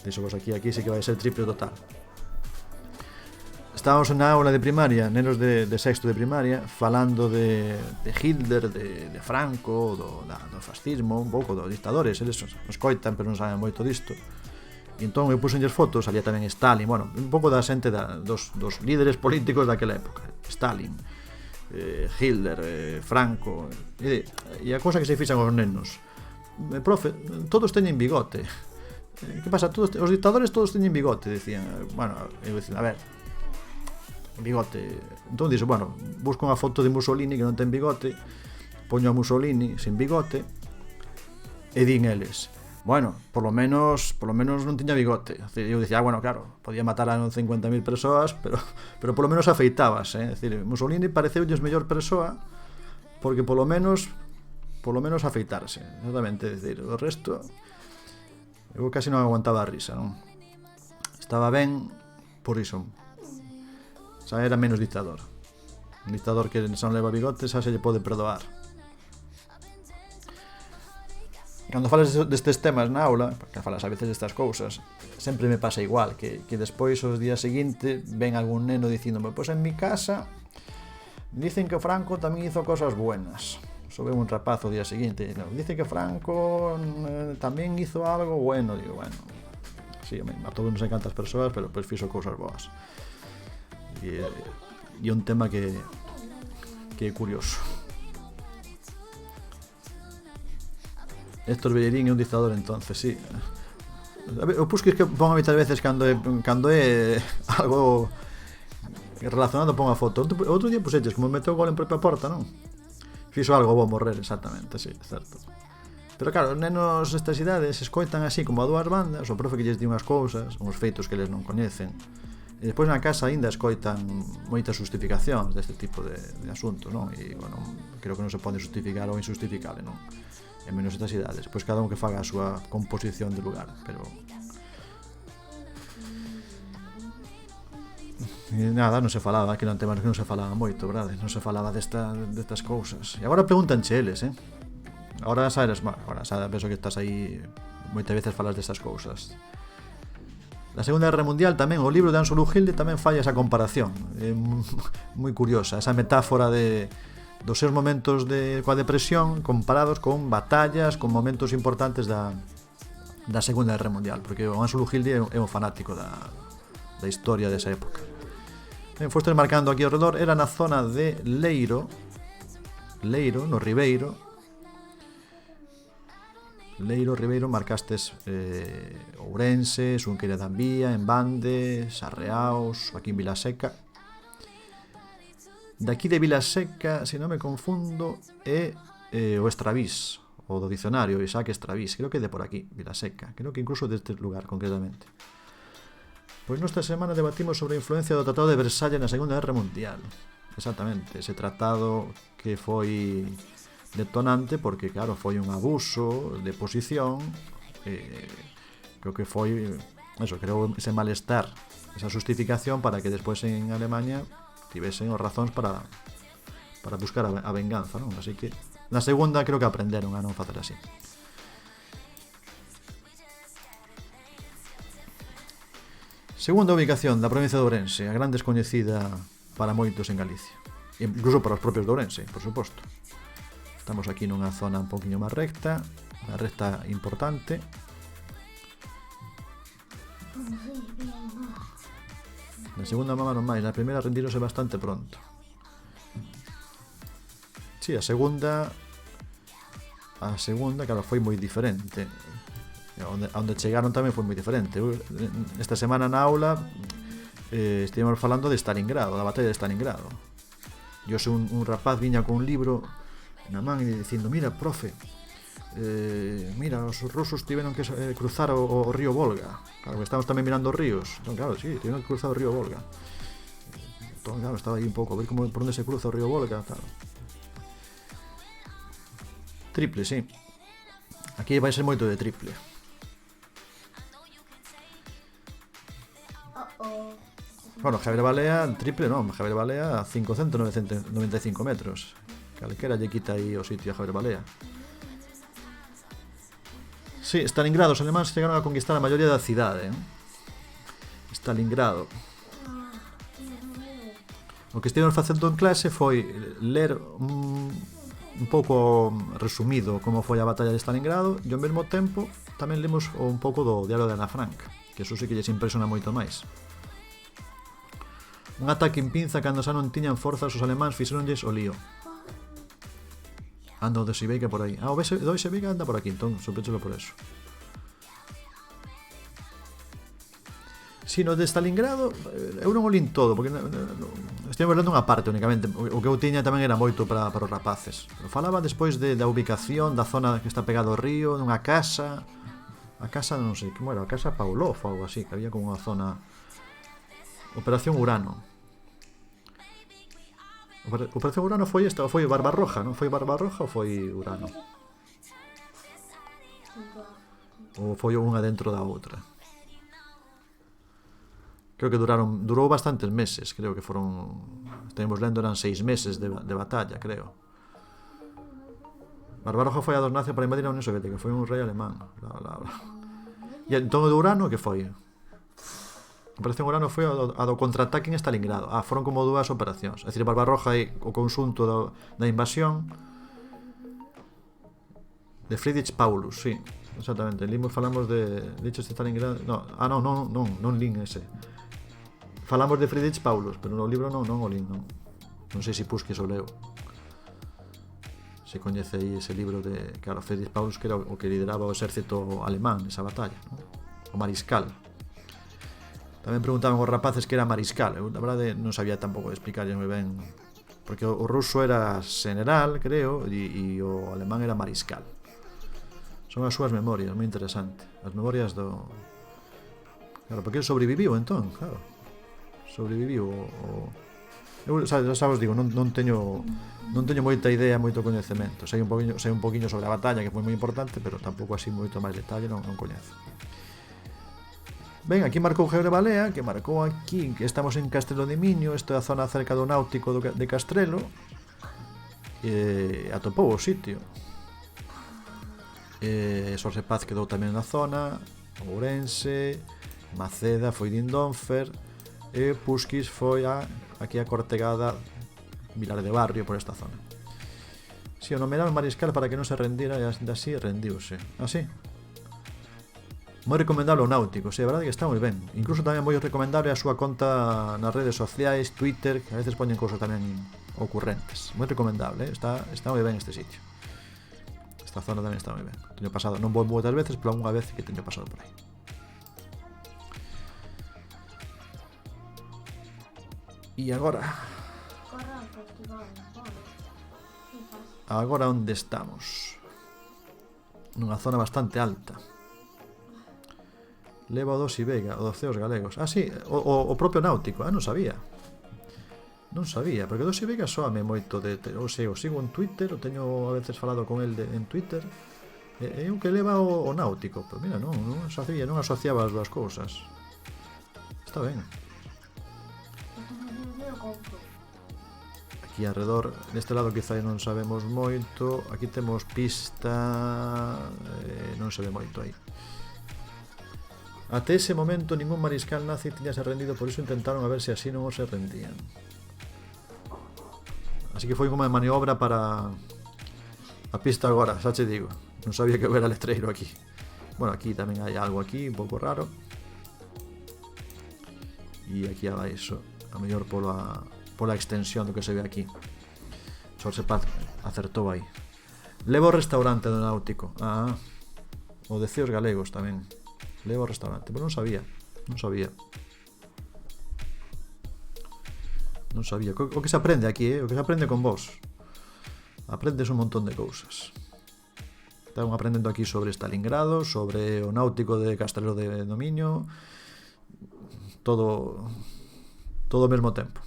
Dixo vos aquí sí que vai ser triple total. Estábamos na aula de primaria, nenos de sexto de primaria, falando de Hitler, de Franco, do fascismo, un pouco dos dictadores. Eles nos coitan, pero non saben moito disto. E entón eu puxenlles fotos, salía tamén Stalin, bueno, un pouco da xente dos líderes políticos daquela época. Stalin, Hitler, Franco, e a cousa que se fixan os nenos. Profe, todos teñen bigote. Que pasa? Os dictadores todos teñen bigote, decían. Bueno, eu dicían, a ver, bigote. Entón dixo, bueno, busco unha foto de Mussolini que non ten bigote, poño a Mussolini sin bigote, e din eles, bueno, por lo menos non tiña bigote. Eu dicía, bueno, claro, podía matar a 50.000 persoas, pero por lo menos afeitabas, É dicir, Mussolini pareceulles mellor persoa porque por lo menos afeitarse, exatamente, é dicir, o resto eu casi non aguantaba a risa, non? Estaba ben por iso. Xa era menos dictador. Un dictador que non leva bigote xa se lle pode perdoar. Cando falas destes temas na aula, porque falas a veces destas cousas, sempre me pasa igual, que despois os días seguintes ven algún neno dicíndome, pois en mi casa dicen que Franco tamén hizo cosas buenas. Sobe un rapaz o día seguinte, dice que Franco tamén hizo algo bueno. Digo, bueno, sí, matou non sei cantas persoas, pero pois fixo cousas boas. E un tema que é curioso. Héctor Bellerín é un dictador, entonces, sí. O Puskis que pon a mitad veces cando é algo relacionado, pon a foto. Outro día puseches, como meteu gol en propia porta, non? Fixo algo bo morrer, exactamente, sí, certo. Pero claro, os nenos destas idades escoitan así como a dúas bandas, o profe que lles di unhas cousas, uns feitos que eles non coñecen. E despois na casa ainda escoitan moitas justificacións deste tipo de asuntos, non? E, bueno, creo que non se pode justificar ou injustificable, non? e menos estas idades. Pois cada un que faga a súa composición de lugar, pero e nada, non se falaba, que eran temas que non se falaba moito, verdade? Non se falaba destas cousas. E agora preguntanche eles, Agora sabes, agora penso que estás aí moitas veces falas destas cousas. Na Segunda Guerra Mundial tamén o libro de Ansolu Gilde tamén falla esa comparación. É moi curiosa, esa metáfora dos seus momentos coa depresión comparados con batallas, con momentos importantes da Segunda Guerra Mundial, porque o Ansolu Gilde é un fanático da historia desa época. Foste marcando aquí ao redor, era na zona de Leiro, no Ribeiro, marcastes Ourense, Xunqueira da Envía, Embande, Sarreaos, aquí en Vilaseca. Daqui de Vilaseca, se non me confundo, é o Estravís, o do dicionario, Isaac Estravís, creo que é de por aquí, Vilaseca, creo que incluso deste lugar concretamente. Pois nesta semana debatimos sobre a influencia do Tratado de Versalles na Segunda Guerra Mundial. Exactamente, ese tratado que foi detonante porque, claro, foi un abuso de posición, creo que foi eso, creo ese malestar, esa justificación para que despois en Alemania tivesen os razóns para buscar a venganza, non? Así que na segunda creo que aprenderon a non facer así. Segunda ubicación da provincia de Ourense, a gran descoñecida para moitos en Galicia, incluso para os propios de Ourense, por suposto. Estamos aquí nunha zona un poquinho máis recta, unha recta importante. Na segunda mamaron máis, na primeira rendirose bastante pronto. Si, a segunda, claro, foi moi diferente. Onde chegaron tamén foi moi diferente. Esta semana na aula estivemos falando de Stalingrado, da batalla de Stalingrado. Eu sei un rapaz viña con un libro na man e dicindo, mira, profe, mira, os rusos tiveron que cruzar o río Volga. Claro, que estamos tamén mirando os ríos. Entón, claro, sí, tiveron que cruzar o río Volga. Entón, claro, estaba aí un pouco a ver por onde se cruza o río Volga, claro. Triple, sí. Aquí vai ser moito de triple. Bueno, Javier Balea, triple non, Javier Balea 595 metros. Calquera lle quita aí o sitio a Javier Balea. Sí, Stalingrado, os alemáns chegaron a conquistar a maioría da cidade, Stalingrado. O que estivemos facendo en clase foi ler un pouco resumido como foi a batalla de Stalingrado e ao mesmo tempo tamén lemos un pouco do diario de Ana Frank, que eso sí que lles impresiona moito máis. Un ataque en pinza cando xa non tiñan forzas os alemáns fixeronlles o lío. Anda o de Sibeica por aí. O de Sibeica anda por aquí, entón sospecho que por eso. Si, no de Stalingrado eu non o lin todo, porque estive lendo unha parte únicamente. O que eu tiña tamén era moito para os rapaces. Falaba despois da ubicación da zona que está pegado ao río, nunha casa. A casa, non sei, como era, a casa Pavlov ou algo así, que había como unha zona. Operación Urano. Operación Urano foi esta, ou foi Barbarroja, non? Foi Barbarroja ou foi Urano? Ou foi unha dentro da outra? Creo que durou bastantes meses, creo que foron, estivemos lendo, eran 6 meses de batalla, creo. Barbarroja foi a dos nazis para invadir a Unión Soviética, foi un rei alemán. E entón o de Urano, que foi? A Operación Urano foi a do contraataque en Stalingrado. Foron como dúas operacións. É dicir, Barbarroja é o conxunto da invasión de Friedrich Paulus, sí, exactamente. Falamos de dichos de Stalingrado. Non lin ese. Falamos de Friedrich Paulus, pero no libro non o lin, non. Non sei se Pusques o leo. Se coñece aí ese libro de, claro, Friedrich Paulus, que era o que lideraba o exército alemán nesa batalla, non? O mariscal. Tamén preguntaban os rapaces que era mariscal. Eu, na verdade, non sabía tampouco explicarlle moi ben, porque o ruso era general, creo, e o alemán era mariscal. Son as súas memorias, moi interesante. As memorias do... Claro, porque ele sobreviviu, entón, claro. Sobreviviu o Eu xa vos digo, non teño moita idea, moito coñecemento. Sei un poquinho sobre a batalla, que foi moi importante, pero tampouco así moito máis detalle non coñezo. Ben, aquí marcou Gebre Balea, que marcou aquí, que estamos en Castrelo de Miño, isto é a zona cerca do náutico de Castrelo, e atopou o sitio. Sorse Paz quedou tamén na zona, Ourense, Maceda foi Dindonfer, e Pusquis foi aquí a Cortegada, Vilar de Barrio, por esta zona. Si o nomearon mariscal para que non se rendira, e así rendiuse. Así. Moi recomendable o Náutico, é verdade que está moi ben. Incluso tamén moi recomendable a súa conta nas redes sociais, Twitter, que a veces poñen cousas tamén ocurrentes. Moi recomendable, está moi ben este sitio. Esta zona tamén está moi ben. Teño pasado, non vou moitas veces, pero algunha vez que teño pasado por aí. E agora onde estamos? Nunha zona bastante alta. Leva o Dosi Vega, o dos Ceos Galegos. Ah, sí, o propio Náutico. Ah, non sabía, porque o Dosi Vega soame moito o sigo en Twitter, o teño a veces falado con el en Twitter. É un que leva o Náutico. Pero mira, non sabía, non asociaba as dúas cousas. Está ben. Aquí alrededor, neste lado quizá non sabemos moito. Aquí temos pista, non se ve moito aí. Até ese momento ningún mariscal nazi tiñase rendido, por iso intentaron a ver se así non se rendían. Así que foi como de maniobra para a pista agora, xa che digo. Non sabía que era letreiro aquí. Bueno, aquí tamén hai algo aquí, un pouco raro. E aquí abaixo, a mellor pola extensión do que se ve aquí. Xorxe Paz acertou aí. Leva o restaurante do Náutico. O de Ceos Galegos tamén. Leva o restaurante, pero non sabía. O que se aprende aquí, o que se aprende con vos. Aprendes un montón de cousas. Están aprendendo aquí sobre Stalingrado, sobre o Náutico de Castrelo de Miño, todo ao mesmo tempo.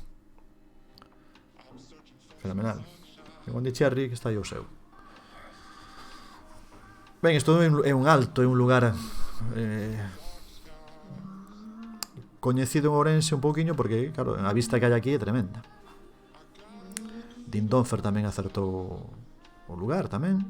Fenomenal. E onde Cherry, que está aí o seu. Ben, isto é un alto, é un lugar coñecido en Ourense un pouquiño porque, claro, a vista que hai aquí é tremenda. Dindonfer tamén acertou o lugar tamén.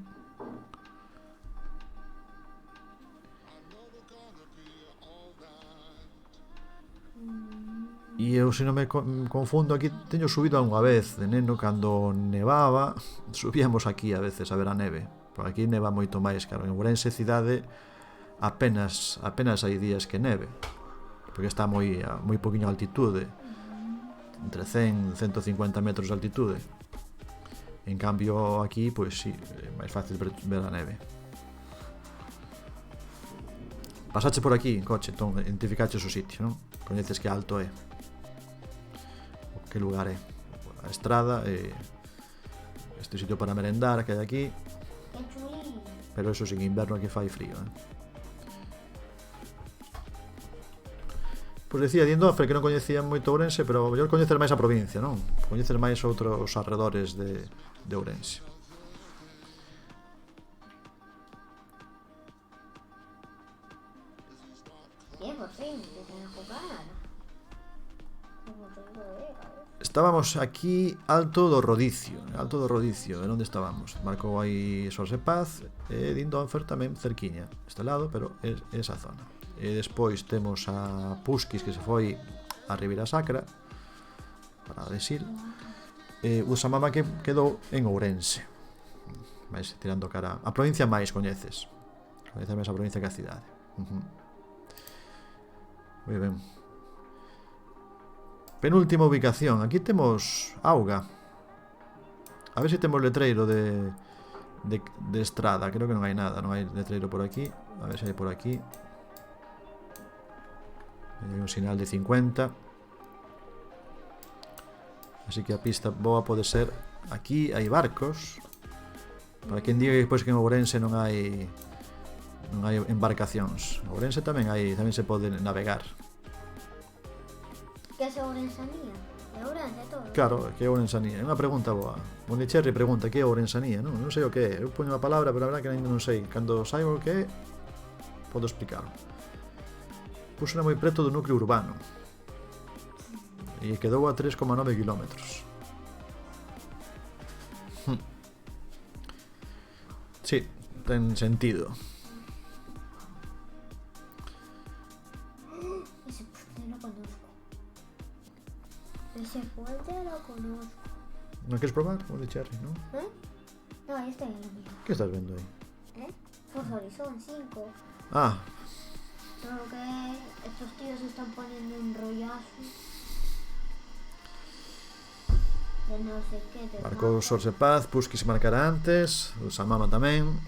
E eu, se non me confundo, aquí teño subido algunha vez de neno, cando nevaba subíamos aquí a veces a ver a neve, porque aquí neva moito máis, claro, en Ourense cidade apenas hai días que neve, porque está a moi poquinho altitude, entre 100 e 150 metros de altitude. En cambio aquí, pois sí, é máis fácil ver a neve. Pasache por aquí en coche, entón identificaches o sitio, non? Coñeces que alto é, que lugar é, a estrada, este sitio para merendar que hai aquí, pero eso sin inverno aquí fai frío, Pois decía Dindonfer que non coñecía moito Ourense, pero ao mellor coñecer máis a provincia, non? Coñecer máis outros arredores de Ourense. Estábamos aquí alto do Rodicio, de onde estábamos? Marcou aí Xorxe Paz e Dindonfer tamén cerquiña, este lado, pero é esa zona. E despois temos a Pusquis, que se foi a Ribeira Sacra para decir, e Usamama, que quedou en Ourense, máis tirando cara a provincia máis coñeces máis a provincia que a cidade. Moi ben. Penúltima ubicación, aquí temos auga, a ver se temos letreiro de estrada. Creo que non hai nada, non hai letreiro por aquí, a ver se hai por aquí. Hai un sinal de 50, así que a pista boa pode ser aquí. Hai barcos, para quen diga que depois que en Ourense non hai embarcacións. En Ourense tamén se pode navegar. Que é Ourensanía? De Ourense todo. Claro, que é Ourensanía. É unha pregunta boa. Monicherry pregunta que é Ourensanía, non? Non sei o que é. Eu poño a palabra, pero a verdade que ainda non sei. Cando saiba o que é, podo explicar. Puxo moi preto do núcleo urbano. E quedou a 3,9 kilómetros. Sí, ten sentido. Ese puente lo conozco. Ese puente lo conozco. Non queres probar? Monicherry, non? ¿Eh? No, este es el mío. Que estás vendo aí? ¿Eh? Forza Horizon 5. Ah, Solo que estos tíos se están poniendo un rollazo. De no sé qué. De marcou Sorse Paz, Puskis marcará antes, o Samama tamén.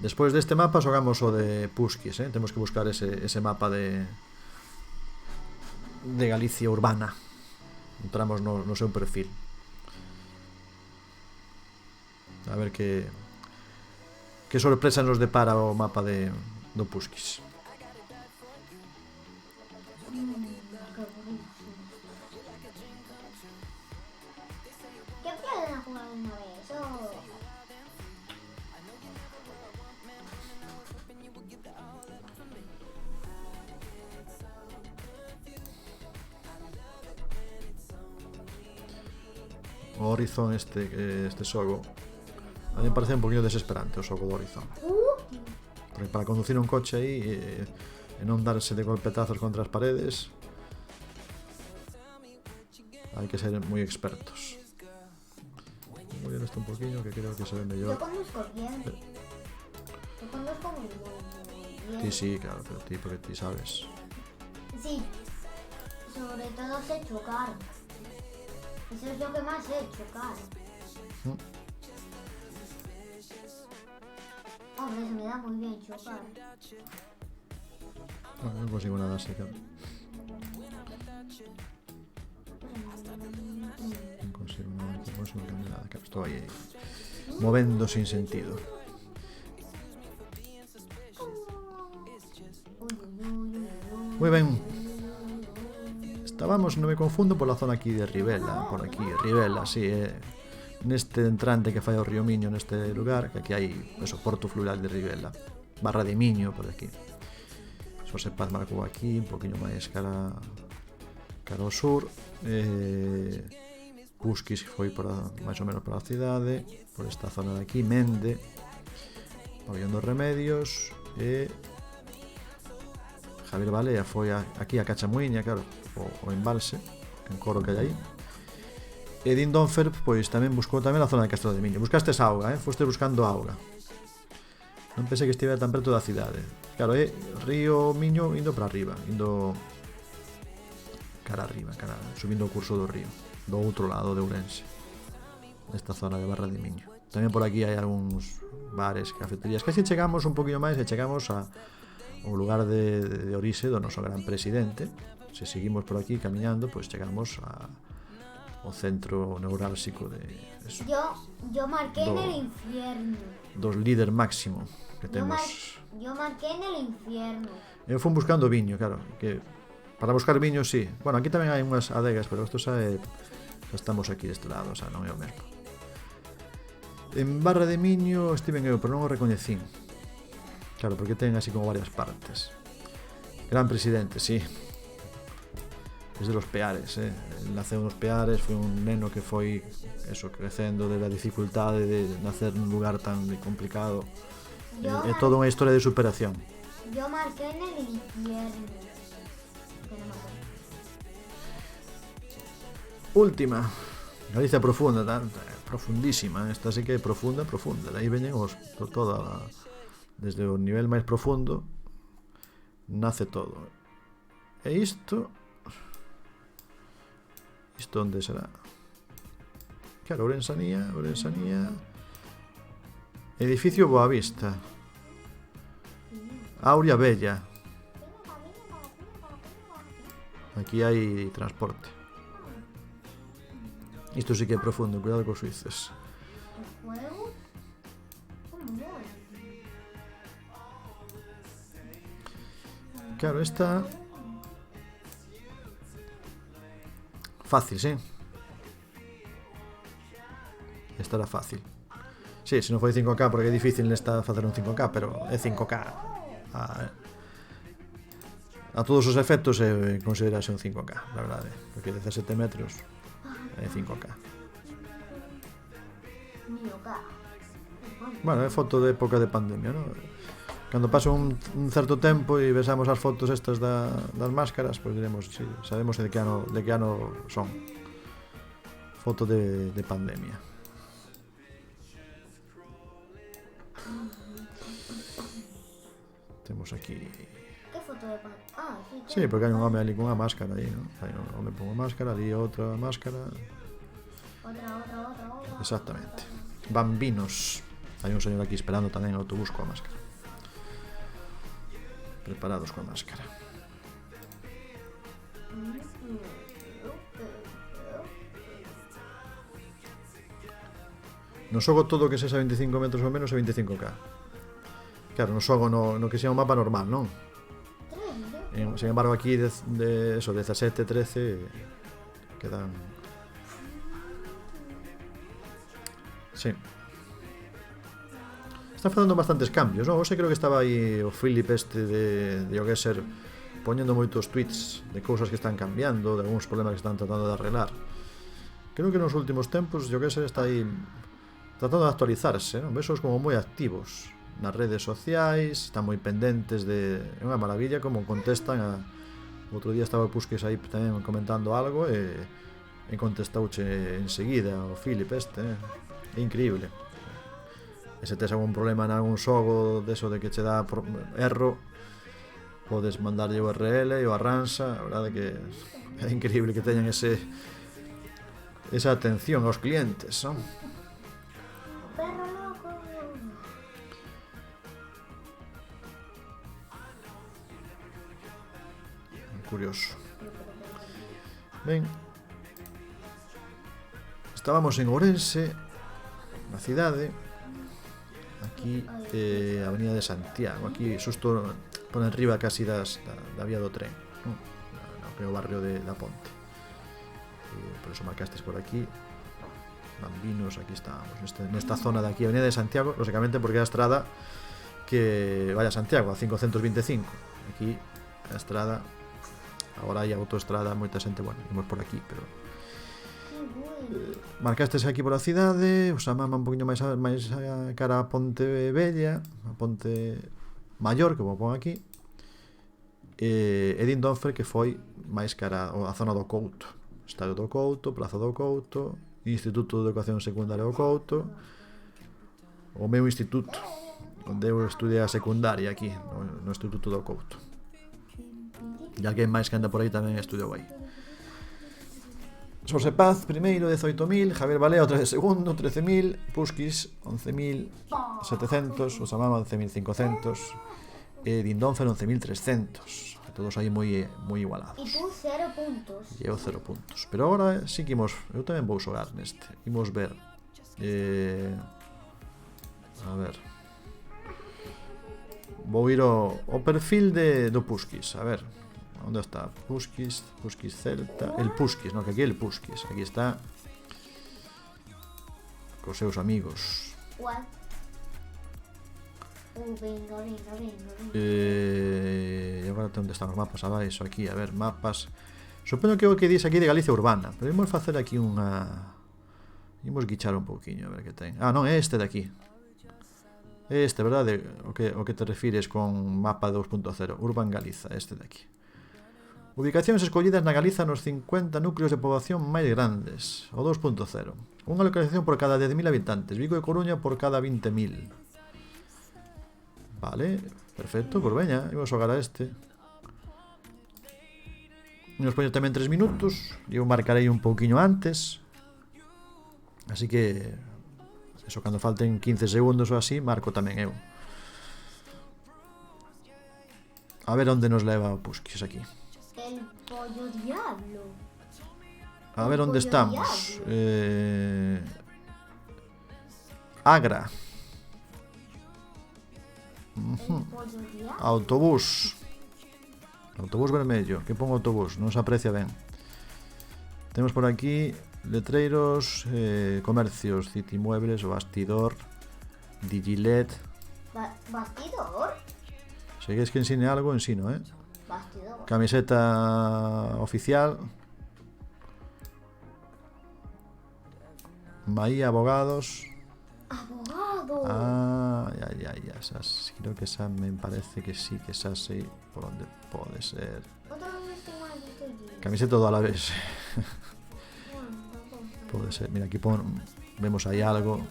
Despois deste mapa xogamos o de Puskis, temos que buscar ese mapa de Galicia urbana. Entramos no seu perfil. A ver que sorpresa nos depara o mapa do Puskis. ¿Qué pueden jugar una vez? Oh. O Horizon este xogo a mí me parece un poquinho desesperante o xogo do Horizon, porque para conducir un coche aí e non darse de golpetazos contra as paredes hai que ser moi expertos. Voy a ver esto un poquinho que creo que se ve mellor. Yo conduzco bien. Yo conduzco muy bien. Ti sí, claro, pero ti porque ti sabes. Sí. Sobre todo sé chocar. Eso es lo que más sé, chocar. Hombre, se me da muy bien chocar. Bueno, non consigo nada así, claro. Non consigo nada, non consigo cambiar nada, claro. Estou aí movendo sin sentido. Moi ben. Estábamos, non me confundo, pola zona aquí de Rivela. Por aquí, Rivela, sí, neste entrante que fai ao río Miño, neste lugar, que aquí hai eso, Porto Fluvial de Rivela, Barra de Miño, por aquí. Xosé Paz marcou aquí, un poquinho máis cara ao sur. Puskis foi máis ou menos para a cidade, por esta zona de aquí, Mende, Pabellón dos Remedios, e Javier Balea foi aquí a Cachamuiña, claro, o embalse, en Coro que hai aí. E Din Donfer, pois tamén buscou tamén a zona de Castro de Miño. Buscastes auga, foste buscando auga. Non pensei que estivera tan preto da cidade. Claro, río Miño indo para arriba, indo cara arriba, subindo o curso do río, do outro lado de Ourense, nesta zona de Barra de Miño. Tamén por aquí hai algúns bares, cafeterías. Casi chegamos un poquinho máis e chegamos ao lugar de orixe do noso gran presidente. Se seguimos por aquí camiñando, pois chegamos ao centro neurálxico de eso, Yo marqué en el infierno. dos líder máximo que temos. Yo marqué en el infierno. Eu fui buscando viño, claro, que para buscar viño, sí. Bueno, aquí tamén hai unhas adegas, pero isto xa estamos aquí deste lado, xa non é o mesmo. En Barra de Miño estiven eu, pero non o recoñecín. Claro, porque ten así como varias partes. Gran presidente, sí. Es de los Peares, Naceu nos Peares, foi un neno que foi eso, crecendo de la dificultade de nacer nun lugar tan complicado. É toda unha historia de superación. Yo marqué en el infierno. Última, Galicia profunda, profundísima, esta sí que é profunda, de aí veñen desde o nivel máis profundo nace todo. E isto onde será? Claro, Ourensanía, edificio Boavista, Aurea Bella. Aquí hai transporte. Isto sí que é profundo, cuidado cos suíces. ¿El juego? ¿Cómo mola? Claro, esta fácil, sí. Esta era fácil. Sí, se non foi 5K porque é difícil nesta facer un 5K, pero é 5K a todos os efectos considerase un 5K, la verdade, porque 17 metros é 5K. Mío, K. Bueno, é foto de época de pandemia, non? Cando pasa un certo tempo e besamos as fotos estas das máscaras, pois diremos, sí, sabemos de que ano son. Foto de pandemia. Temos aquí... Que foto de pan? Ah, sí. Sí, porque hai un home ali cunha máscara aí, non? Hai un home con unha máscara, ali outra máscara. Outra. Exactamente. Bambinos. Hai un señor aquí esperando tamén o autobús coa máscara. Preparados coa máscara. No xogo todo que sexa 25 metros ou menos é 25K. Claro, no xogo no que sea un mapa normal, non? Sin embargo, aquí de eso, 17, 13 quedan... Sí. Están facendo bastantes cambios, non? Hoxe creo que estaba aí o Philip este de Yogeser poñendo moitos tweets de cousas que están cambiando, de algúns problemas que están tratando de arreglar. Creo que nos últimos tempos Yogeser está aí tratando de actualizarse, non? Vesos como moi activos nas redes sociais, están moi pendentes de... É unha maravilla como contestan a... Outro día estaba o Pusques aí tamén comentando algo e contestouche enseguida o Philip este, é increíble. E se tes algún problema en algún xogo deso de que che dá erro, podes mandarlle o URL e o arranxa. A verdade que é increíble que teñan esa atención aos clientes, non? Perro loco. Curioso. Ben, estábamos en Ourense, na cidade. Aquí Avenida de Santiago, aquí xusto por enriba casi da vía do tren, no que é o barrio da Ponte. Por eso marcastes por aquí. Bambinos, aquí estábamos nesta zona de aquí, Avenida de Santiago, lógicamente porque é a estrada que vai a Santiago, a 525. Aquí a estrada, agora hai autoestrada, moita xente, bueno, imos por aquí, pero marcastes aquí por a cidade, os amama un poquinho máis cara a Ponte Vella, a Ponte Maior, que vou pon aquí, e din Donfer que foi máis cara a zona do Couto, Estadio do Couto, Praza do Couto, Instituto de Educación Secundaria do Couto, o meu instituto, onde eu estudiei a secundaria aquí, no Instituto do Couto. E alguén máis que anda por aí tamén estudiou aí. Xosé Paz, primeiro, 18.000, Javier Balea, outra vez segundo, 13.000, Pusquis, 11.700, Osamama, 11.500, e Dindonfer, 11.300. Todos aí moi igualados. E tú 0 puntos. E eu 0 puntos. Pero agora sí que imos... Eu tamén vou xogar neste. Imos ver... a ver... Vou ir ao perfil do Pusquis. A ver... Onde está? Pusquis Celta... El Pusquis, no, que aquí é el Pusquis. Aquí está... Cos seus amigos. What? Venga. E agora onde están os mapas abaixo? Aquí, a ver, mapas... Supoño que o que dis aquí de Galicia Urbana. Pero imos facer aquí unha... Imos guichar un pouquiño, a ver que ten. Ah, non, é este de aquí. Este, verdade? O que te refires con mapa 2.0. Urban Galiza, este de aquí. Ubicacións escollidas na Galiza nos 50 núcleos de poboación máis grandes, o 2.0. Unha localización por cada 10.000 habitantes, Vigo e Coruña por cada 20.000. Vale, perfecto, pues veña, imos xogar a este. Nos poño tamén 3 minutos, eu marcarei un pouquiño antes. Así que, eso, cando falten 15 segundos ou así, marco tamén eu. A ver onde nos leva o Pusquis aquí. El pollo diablo. A ver onde estamos. Agra. Autobús vermello. Que pon autobús? Non se aprecia ben. Tenemos por aquí letreiros, comercios, City Muebles, Bastidor, Digilet. ¿Bastidor? Si queréis que enseñe algo, ensino, ¿eh? Bastidor. Camiseta oficial. Maí Abogados. ¡Abogado! Ya, creo que esa me parece que sí, que esa sí, por donde puede ser. Otra vez tengo aquí. Camiseta todo a la vez. Puede ser, mira, aquí vemos ahí algo.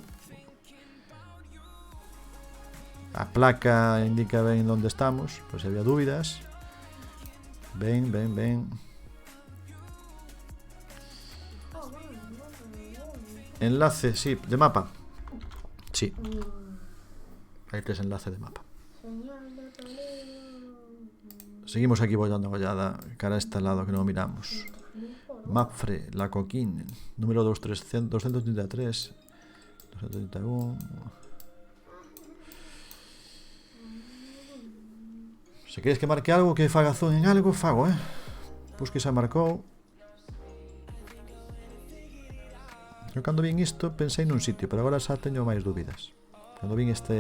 La placa indica bien dónde estamos, pues si había dudas. Ven. Enlace, sí, de mapa. Sí. Hay 3 enlaces de mapa. Seguimos aquí bollando bollada, cara a este lado que no miramos. Mapfre, La Coquín, número 233, 231. Se queres que marque algo, que faga zoom en algo, fago, Pues que se marcou. Eu cando vin isto pensei nun sitio, pero agora xa teño máis dúbidas. Cando vin esta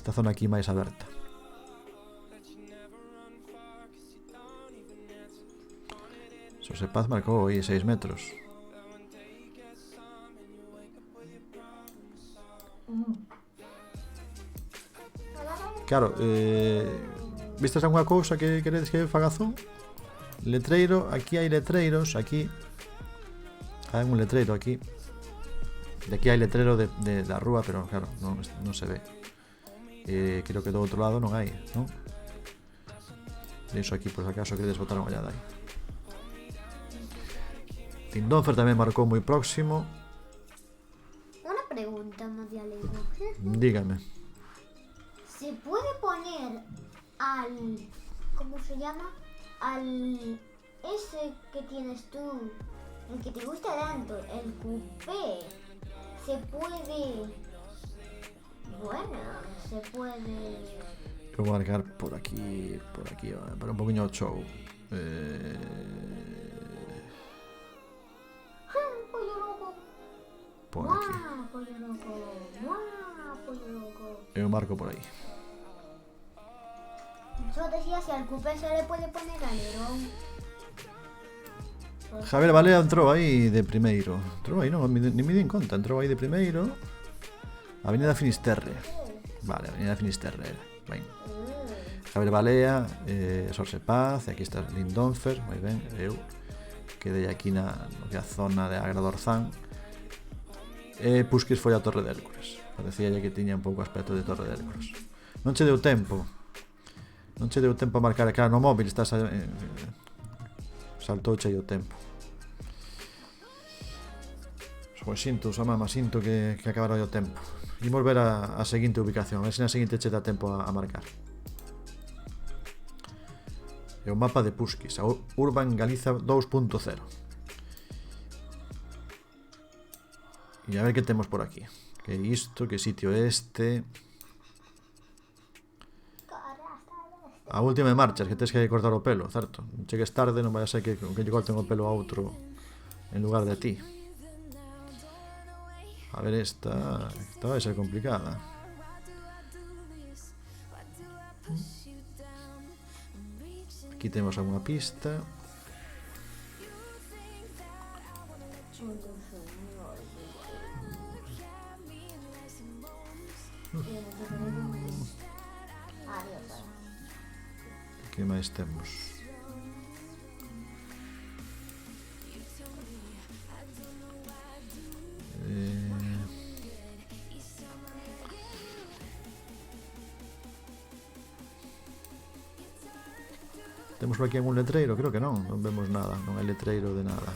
zona aquí máis aberta. Xosé Paz marcou aí 6 metros. Claro, vistes algunha cousa que queredes que faga zoom? Letreiro, aquí hai letreiros, aquí hai un letreiro aquí. De aquí hai letrero da rúa, pero claro, non se ve. Creo que do outro lado non hai, non? Iso aquí, por acaso, queredes botar unha ollada aí. Tindonfer tamén marcou moi próximo. Una pregunta, Madialego. Dígame. ¿Se puede poner al... ¿cómo se llama? Al... ese que tienes tú, el que te gusta tanto, el coupé, se puede... bueno, se puede... Vou marcar por aquí, para un poquinho o show. Pollo loco. Por aquí. ¡Mua, pollo loco! ¡Mua, pollo loco! Eu marco por aí. Yo decía si al coupé se le puede poner alerón. Javier Balea entrou aí de primeiro. Entrou aí, non me di en conta. Entrou aí de primeiro. Avenida Finisterre. Vale, Avenida Finisterre. Ben. Javier Balea, Xosé Paz, e aquí está Lindonfer, moi ben, eu quedei aquí na zona de Agradorzán. E Pusquis foi a Torre de Hércules. Parecíalle que tiña un pouco aspecto de Torre de Hércules. Non che deu tempo a marcar, claro, no móvil estás saltouche aí o tempo. Pois sinto que acabará o tempo. Imos ver a seguinte ubicación, a ver se na seguinte che dá tempo a marcar. É o mapa de Pusquis, a Urban Galiza 2.0. E a ver que temos por aquí. Que isto, que sitio este. A última de marchas, que tens que cortar o pelo, certo? Non chegues tarde, non vai a ser que lle corten o pelo a outro en lugar de ti. A ver, esta vai ser complicada. Aquí temos algunha pista. Que máis temos? Temos por aquí algún letreiro? Creo que non vemos nada, non hai letreiro de nada.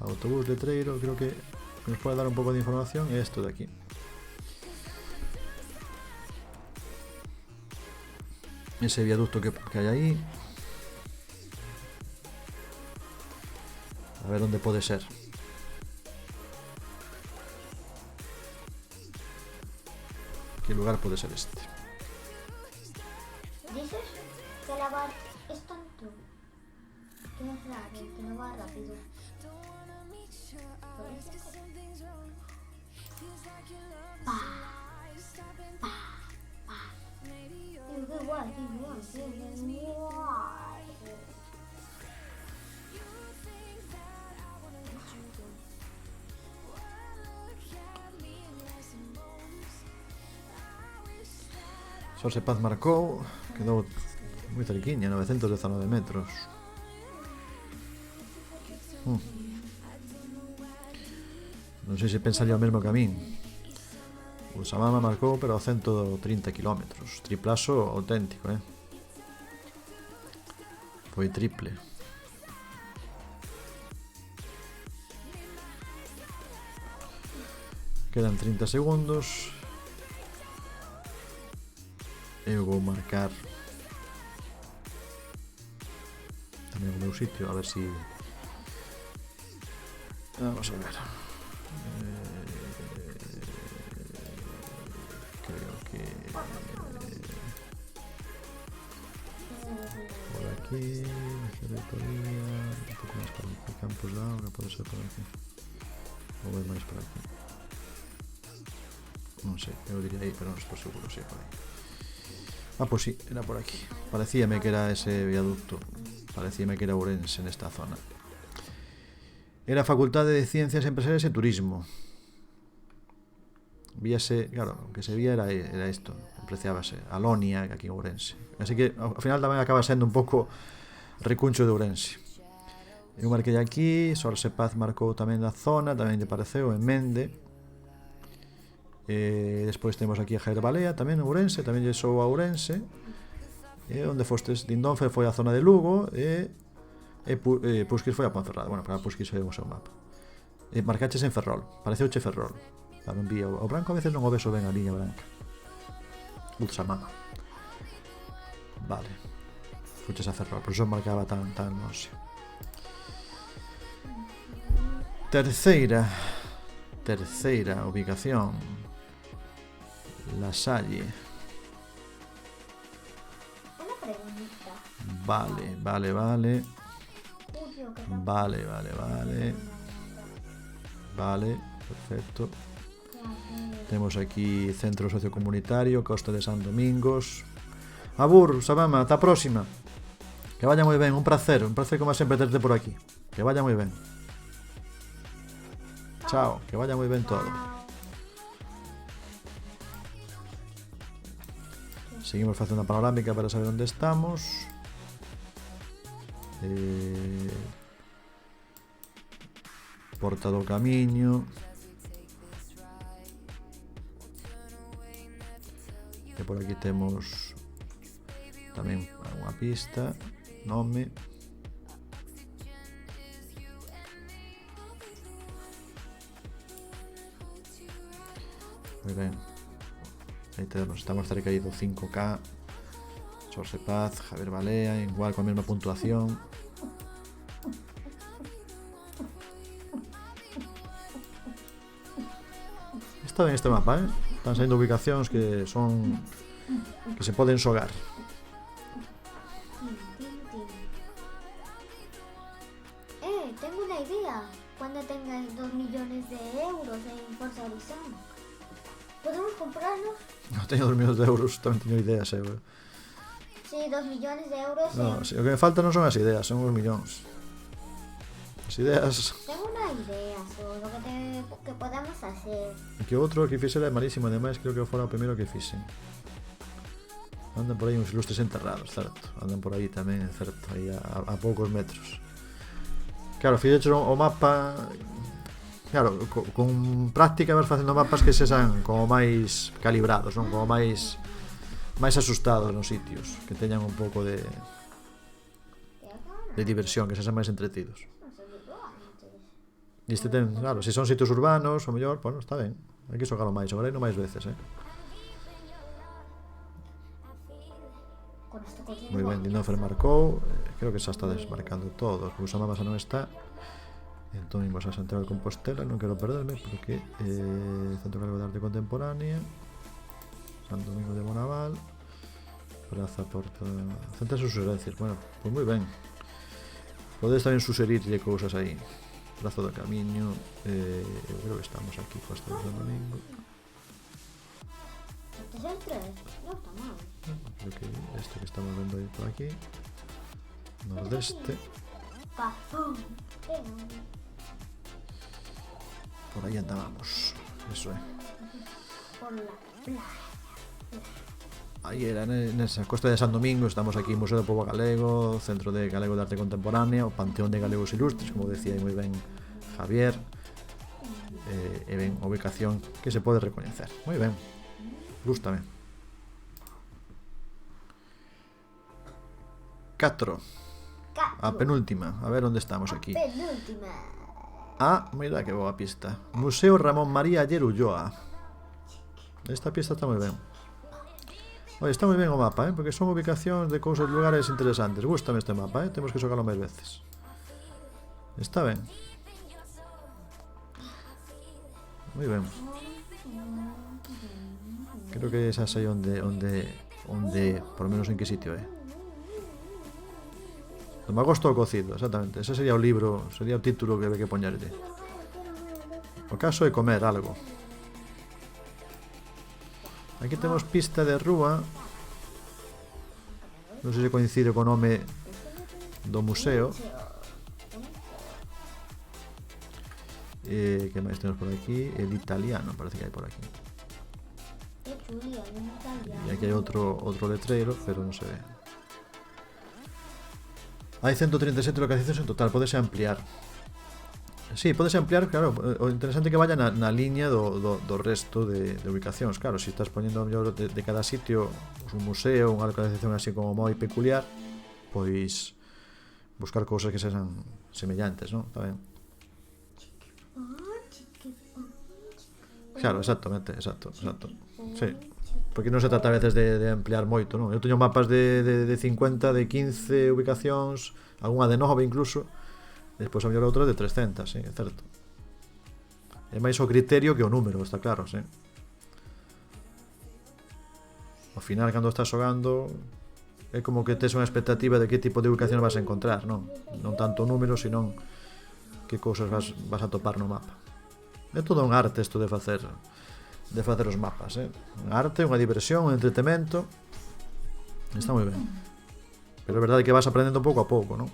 Autobús, letreiro, creo que nos pode dar un pouco de información é isto de aquí. Ese viaducto que hai aí. A ver onde pode ser. Que lugar pode ser este? ¿Dices que lavar es tonto. Que es raro, que no va rápido. Pa, pa, pa. Tío, qué guay, tío, qué guay. Xosé Paz marcou, quedou moi cerquiña, 919 metros. Non sei se pensaría o mesmo que a min. O Samama marcou, pero a 130 km. Triplazo auténtico, Foi triple. Quedan 30 segundos. Eu vou marcar tamén o meu sitio, a ver si... Vamos a ver. Creo que... Por aquí, Geretoría, un pouco máis por aquí, Campos da Auga, pode ser por aquí. Ou vai máis por aquí. Non sei, eu diría aí, pero non estou seguro, si é por aí. Ah, pues sí, era por aquí. Parecíame que era ese viaducto. Parecíame que era Ourense nesta zona. Era Facultade de Ciencias Empresariales e Turismo. Víase, claro, o que se vía era isto. Apreciábase Alonia aquí en Ourense. Así que ao final tamén acaba sendo un pouco recuncho de Ourense. Eu marquei aquí, Xosé Paz marcou tamén da zona, tamén lle pareceu, en Mende. Despois temos aquí a Javier Balea, tamén en Ourense, tamén lle sou a Ourense. Onde fostes? Dindón foi a zona de Lugo e Pusquis foi a Ponferrada. Bueno, para Pusquis é o seu mapa. Marcaches en Ferrol, pareceuche Ferrol. Claro, un día o branco a veces non o beso ben a liña branca. Ultramano. Vale. Fuches a Ferrol, por iso marcaba tan lonxe. Terceira ubicación, La Salle. Una pregunta. Vale. Vale, perfecto. Temos aquí Centro Sociocomunitario Costa de San Domingos. Abur, Sabama, ata a próxima. Que vaya moi ben, un placer como sempre terte por aquí. Que vaya moi ben. Chao, que vaya moi ben todo. Seguimos facendo a panorámica para saber onde estamos. Porta do Camiño. E por aquí temos tamén unha pista, nome. Moi ben. Aí temos, estamos cerca aí do 5K. Xosé Paz, Javier Balea, igual con a mesma puntuación. Está ben este mapa, Están saindo ubicacións que son que se poden xogar. Tengo una idea. Cuando tengas 2 millones de euros en Forza Horizon, ¿podemos comprarnos? Non teño 2 millones de euros, tamén teño ideas, Sí, 2 millones de euros. No, o que me falta non son as ideas, son os millóns. As ideas... Tengo una idea sobre lo que podamos hacer. Que o outro que fixera é malísimo, ademais creo que fora o primeiro que fixen. Andan por aí uns ilustres enterrados, certo? Andan por aí tamén, certo, aí a poucos metros. Claro, fixeche o mapa... Claro, con práctica vas facendo mapas que sexan como máis calibrados, non? Como máis asustados nos sitios, que teñan un pouco de diversión, que sexan máis entretidos. E este ten, claro, se son sitios urbanos, o mellor, bueno, está ben. Hai que xogalo máis, agora non máis veces, Moi ben, Dinofer marcou, creo que xa está desmarcando todos, porque o Samama xa non está. Entón imos a Santiago de Compostela, non quero perderme, porque Centro Galego de Arte Contemporánea, San Domingo de Bonaval, Praza Porta... Centra sus sugerencias. Bueno, pues moi ben. Podes tamén sugerirlle cousas aí. Praza do Camiño. Eu creo que estamos aquí coa Estación de Domingo. Este es el 3. No está mal. Creo que este que estamos vendo aí por aquí. Nordeste. Cazón. Por aí andábamos. Eso é. Por la playa. Aí era nesa costa de San Domingo. Estamos aquí, Museo do Pobo Galego, Centro de Galego de Arte Contemporánea, o Panteón de Galegos Ilustres, como decía aí moi ben Javier, e ben, ubicación que se pode recoñecer. Moi ben, gústame. 4. A penúltima, a ver onde estamos aquí. Penúltima. Ah, mira que boa pista. Museo Ramón María Aller Ulloa. Esta pista está moi ben. Oye, está moi ben o mapa, porque son ubicacións de cousas, lugares interesantes. Gústame este mapa, temos que xocarlo máis veces. Está ben. Moi ben. Creo que esa sei onde, por lo menos en que sitio é. Do magosto ao cocido, exactamente. Ese sería o libro, sería o título que hai que poñerlle. O caso é comer algo. Aquí temos pista de rúa. Non sei se coincide co nome do museo. Que máis temos por aquí? El italiano, parece que hai por aquí. E aquí hai outro letreiro, pero non se ve. Hai 137 localizacións en total, podese ampliar. Sí, podes ampliar, claro, o interesante é que vaya na liña do resto de ubicacións. Claro, se estás poñendo mellor de cada sitio un museo, unha localización así como moi peculiar, pois buscar cousas que sexan semellantes, non? Está ben. Claro, exactamente, exacto. Sí, porque non se trata a veces de ampliar moito, non? Eu teño mapas de 50, de 15 ubicacións, algunha de 9 incluso. Despois a mellor outra de 300, sí, é certo. É máis o criterio que o número, está claro, sí. Ao final, cando estás xogando, é como que tes unha expectativa de que tipo de ubicación vas a encontrar, non? Non tanto o número, senón que cousas vas a topar no mapa. É todo un arte isto de facer os mapas, un arte, unha diversión, un entretemento. Está moi ben. Pero é verdade que vas aprendendo pouco a pouco, non?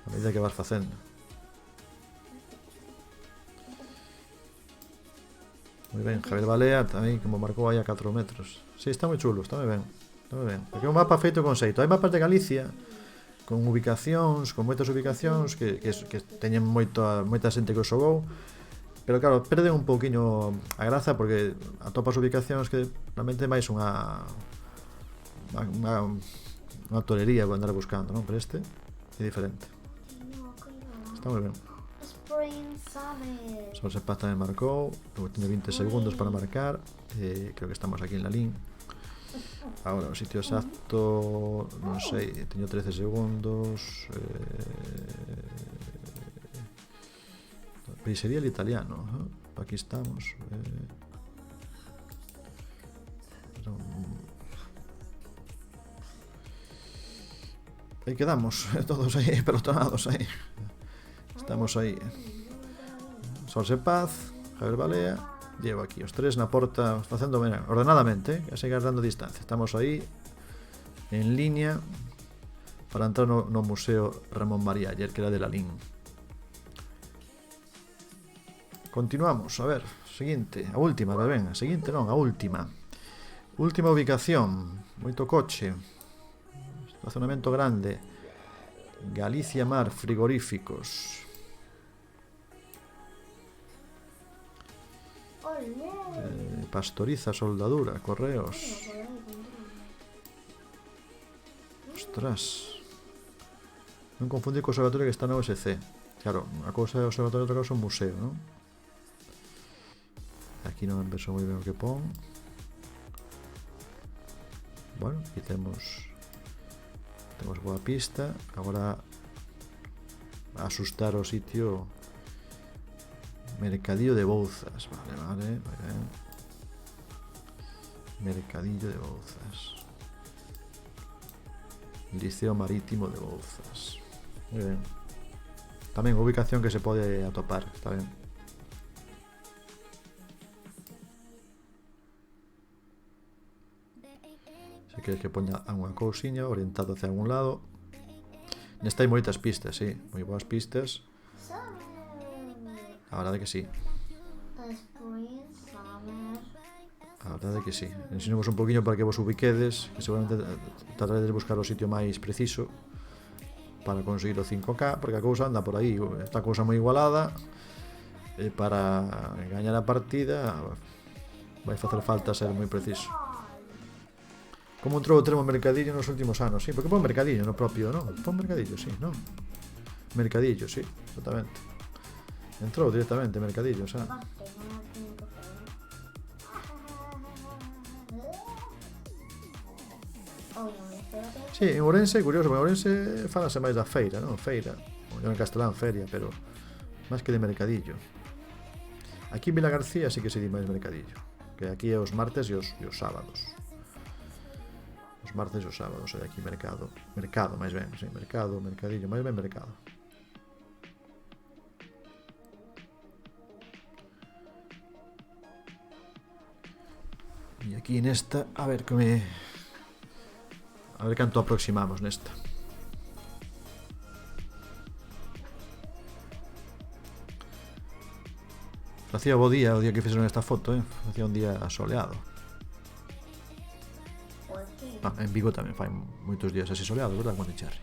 A medida que vas facendo. Moi ben, Javier Balea tamén como marcou aí a 4 metros. Si, está moi chulo, está moi ben. Porque é un mapa feito con xeito. Hai mapas de Galicia con ubicacións, con moitas ubicacións que teñen moita xente que o xogou. Pero claro, perde un pouquiño a graza porque atopas ubicacións que realmente é máis unha tolería para andar buscando, non? Pero este é diferente. Está moi ben. Sol Sepaz tamén marcou. Logo teño 20 segundos para marcar. Creo que estamos aquí en Lalín. Agora o sitio exacto non sei, teño 13 segundos. Sería el italiano, aquí estamos. Aí quedamos, todos aí pelotonados aí. Estamos aí. Sol Sepaz, Javier Balea, llevo aquí os tres na porta, facendo ordenadamente, que sigas dando distancia. Estamos aí en línea para entrar no Museo Ramón María Aller, que era de Lalín. Continuamos, a ver, seguinte, a última, ben, a seguinte non, a última. Última ubicación, moito coche, estacionamento grande, Galicia Mar, frigoríficos. Pastoriza, soldadura, correos. Ostras. Non confundir co observatorio que está na OSC. Claro, a cousa é o observatorio, outra cousa é o museo, non? Aquí non empezou moi ben o que pon. Bueno, aquí temos boa pista. Agora a asustar o sitio. Mercadillo de Bouzas. Vale, moi ben. Mercadillo de Bouzas. Liceo Marítimo de Bouzas. Moi ben. Tamén ubicación que se pode atopar, está ben. Se queres que poña unha cousiña orientado hacia algún lado. Nesta hai moitas pistas, sí, moi boas pistas. A verdade que sí. A verdade que sí. Ensinamos un poquinho para que vos ubiquedes, que seguramente trataredes de buscar o sitio máis preciso para conseguir o 5K, porque a cousa anda por aí, esta cousa moi igualada, e para gañar a partida vai facer falta ser moi preciso. Como entrou o termo mercadillo nos últimos anos? Sí, porque pon mercadillo no propio, non? Pon mercadillo, sí, non? Mercadillo, sí, exactamente. Entrou directamente mercadillo, xa. Sí, en Ourense, curioso, porque en Ourense falase máis da feira, non? Feira, ou en castelán feria, pero máis que de mercadillo. Aquí en Vilagarcía sí que se di máis mercadillo, que aquí é os martes e os sábados. Os martes e os sábados hai aquí mercado. Mercado, máis ben, sí, mercado, mercadillo, máis ben mercado. E aquí nesta, a ver que me... A ver canto aproximamos nesta. Facía bo día o día que fixeron esta foto, Facía un día soleado. En Vigo tamén fai moitos días así soleados, verdad, Condicherri?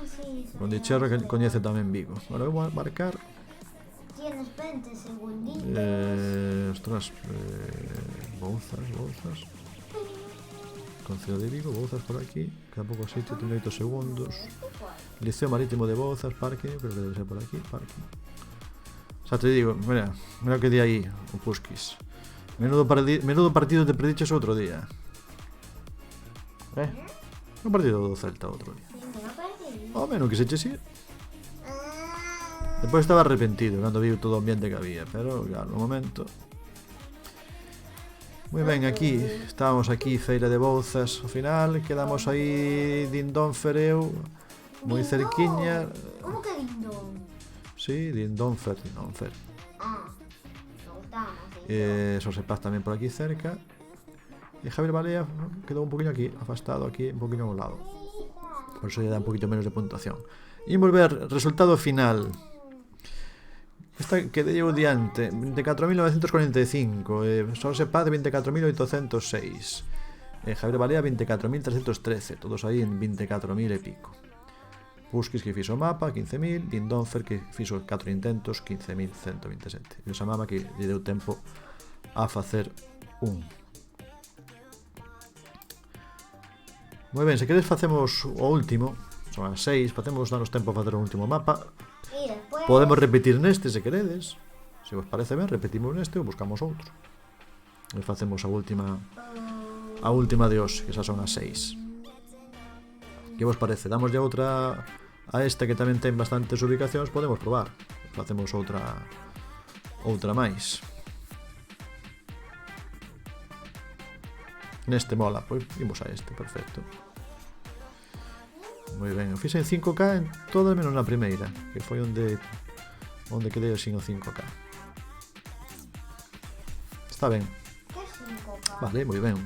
Sí. Condicherri que coñece tamén Vigo. Agora vou a marcar. Tienes 20 segunditos. Ostras, Bouzas. Concello de Vigo, Bouzas por aquí, queda pouco sitio, 38 segundos. Liceo Marítimo de Bouzas, parque, pero debe ser por aquí, parque. Xa te digo, mira que di aí o Puskis. Menudo partido te prediches outro día. Un partido do Celta outro día. Non que se che si. Depois estaba arrepentido cando vi todo o ambiente que había, pero claro, no momento. Moi ben, aquí estábamos aquí, Feira de Bouzas, ao final quedamos aí Dindonfer e eu moi cerquiña. Como que Dindon? Sí, Dindonfer. Xosé Paz tamén por aquí cerca. E Javier Balea quedou un poquinho aquí, afastado aquí, un poquinho a un lado. Por eso lle dá un poquito menos de puntuación. Imos ver resultado final. Esta quedei eu diante, 24.945, Xosé Paz 24.806, Javier Balea 24.313, todos aí en 24.000 e pico. Puskis que fixo o mapa, 15.000, Dindonfer que fixo 4 intentos, 15.127. E esa mapa que lle deu tempo a facer un. Moi ben, se queres facemos o último, son as 6, facemos danos tempo a facer o último mapa. Podemos repetir neste se queredes. Se vos parece ben, repetimos neste ou buscamos outro. E facemos a última de hoxe, que xa son as 6. Que vos parece? Damos ya outra a esta que tamén ten bastantes ubicacións, podemos probar. Facemos outra máis. Neste mola, pois imos a este, perfecto. Moi ben, eu fixen 5K en todas menos na primeira, que foi onde quedei sin o 5K. Está ben. Que 5K? Vale, moi ben.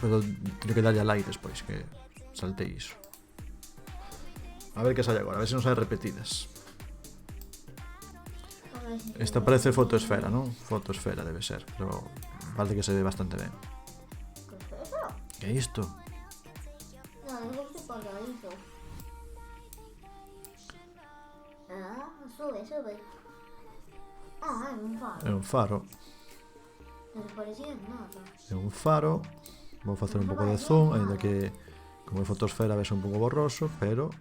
Pero teño que darlle a like despois, que saltei iso. A ver que sai agora, a ver se non sai repetidas. Esta parece fotosfera, non? Fotosfera debe ser, pero parece que se ve bastante ben. Que é isto? Sube. É un faro. É un faro. Non parecía nada. É un faro. Vou facer un pouco de zoom, ainda que como é fotosfera ves un pouco borroso, pero